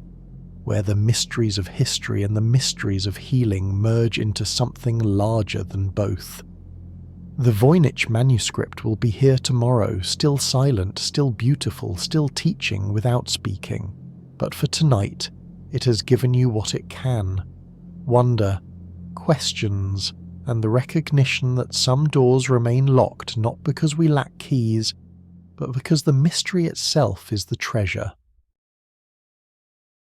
where the mysteries of history and the mysteries of healing merge into something larger than both. The Voynich Manuscript will be here tomorrow, still silent, still beautiful, still teaching without speaking. But for tonight, it has given you what it can: wonder, questions, and the recognition that some doors remain locked not because we lack keys, but because the mystery itself is the treasure.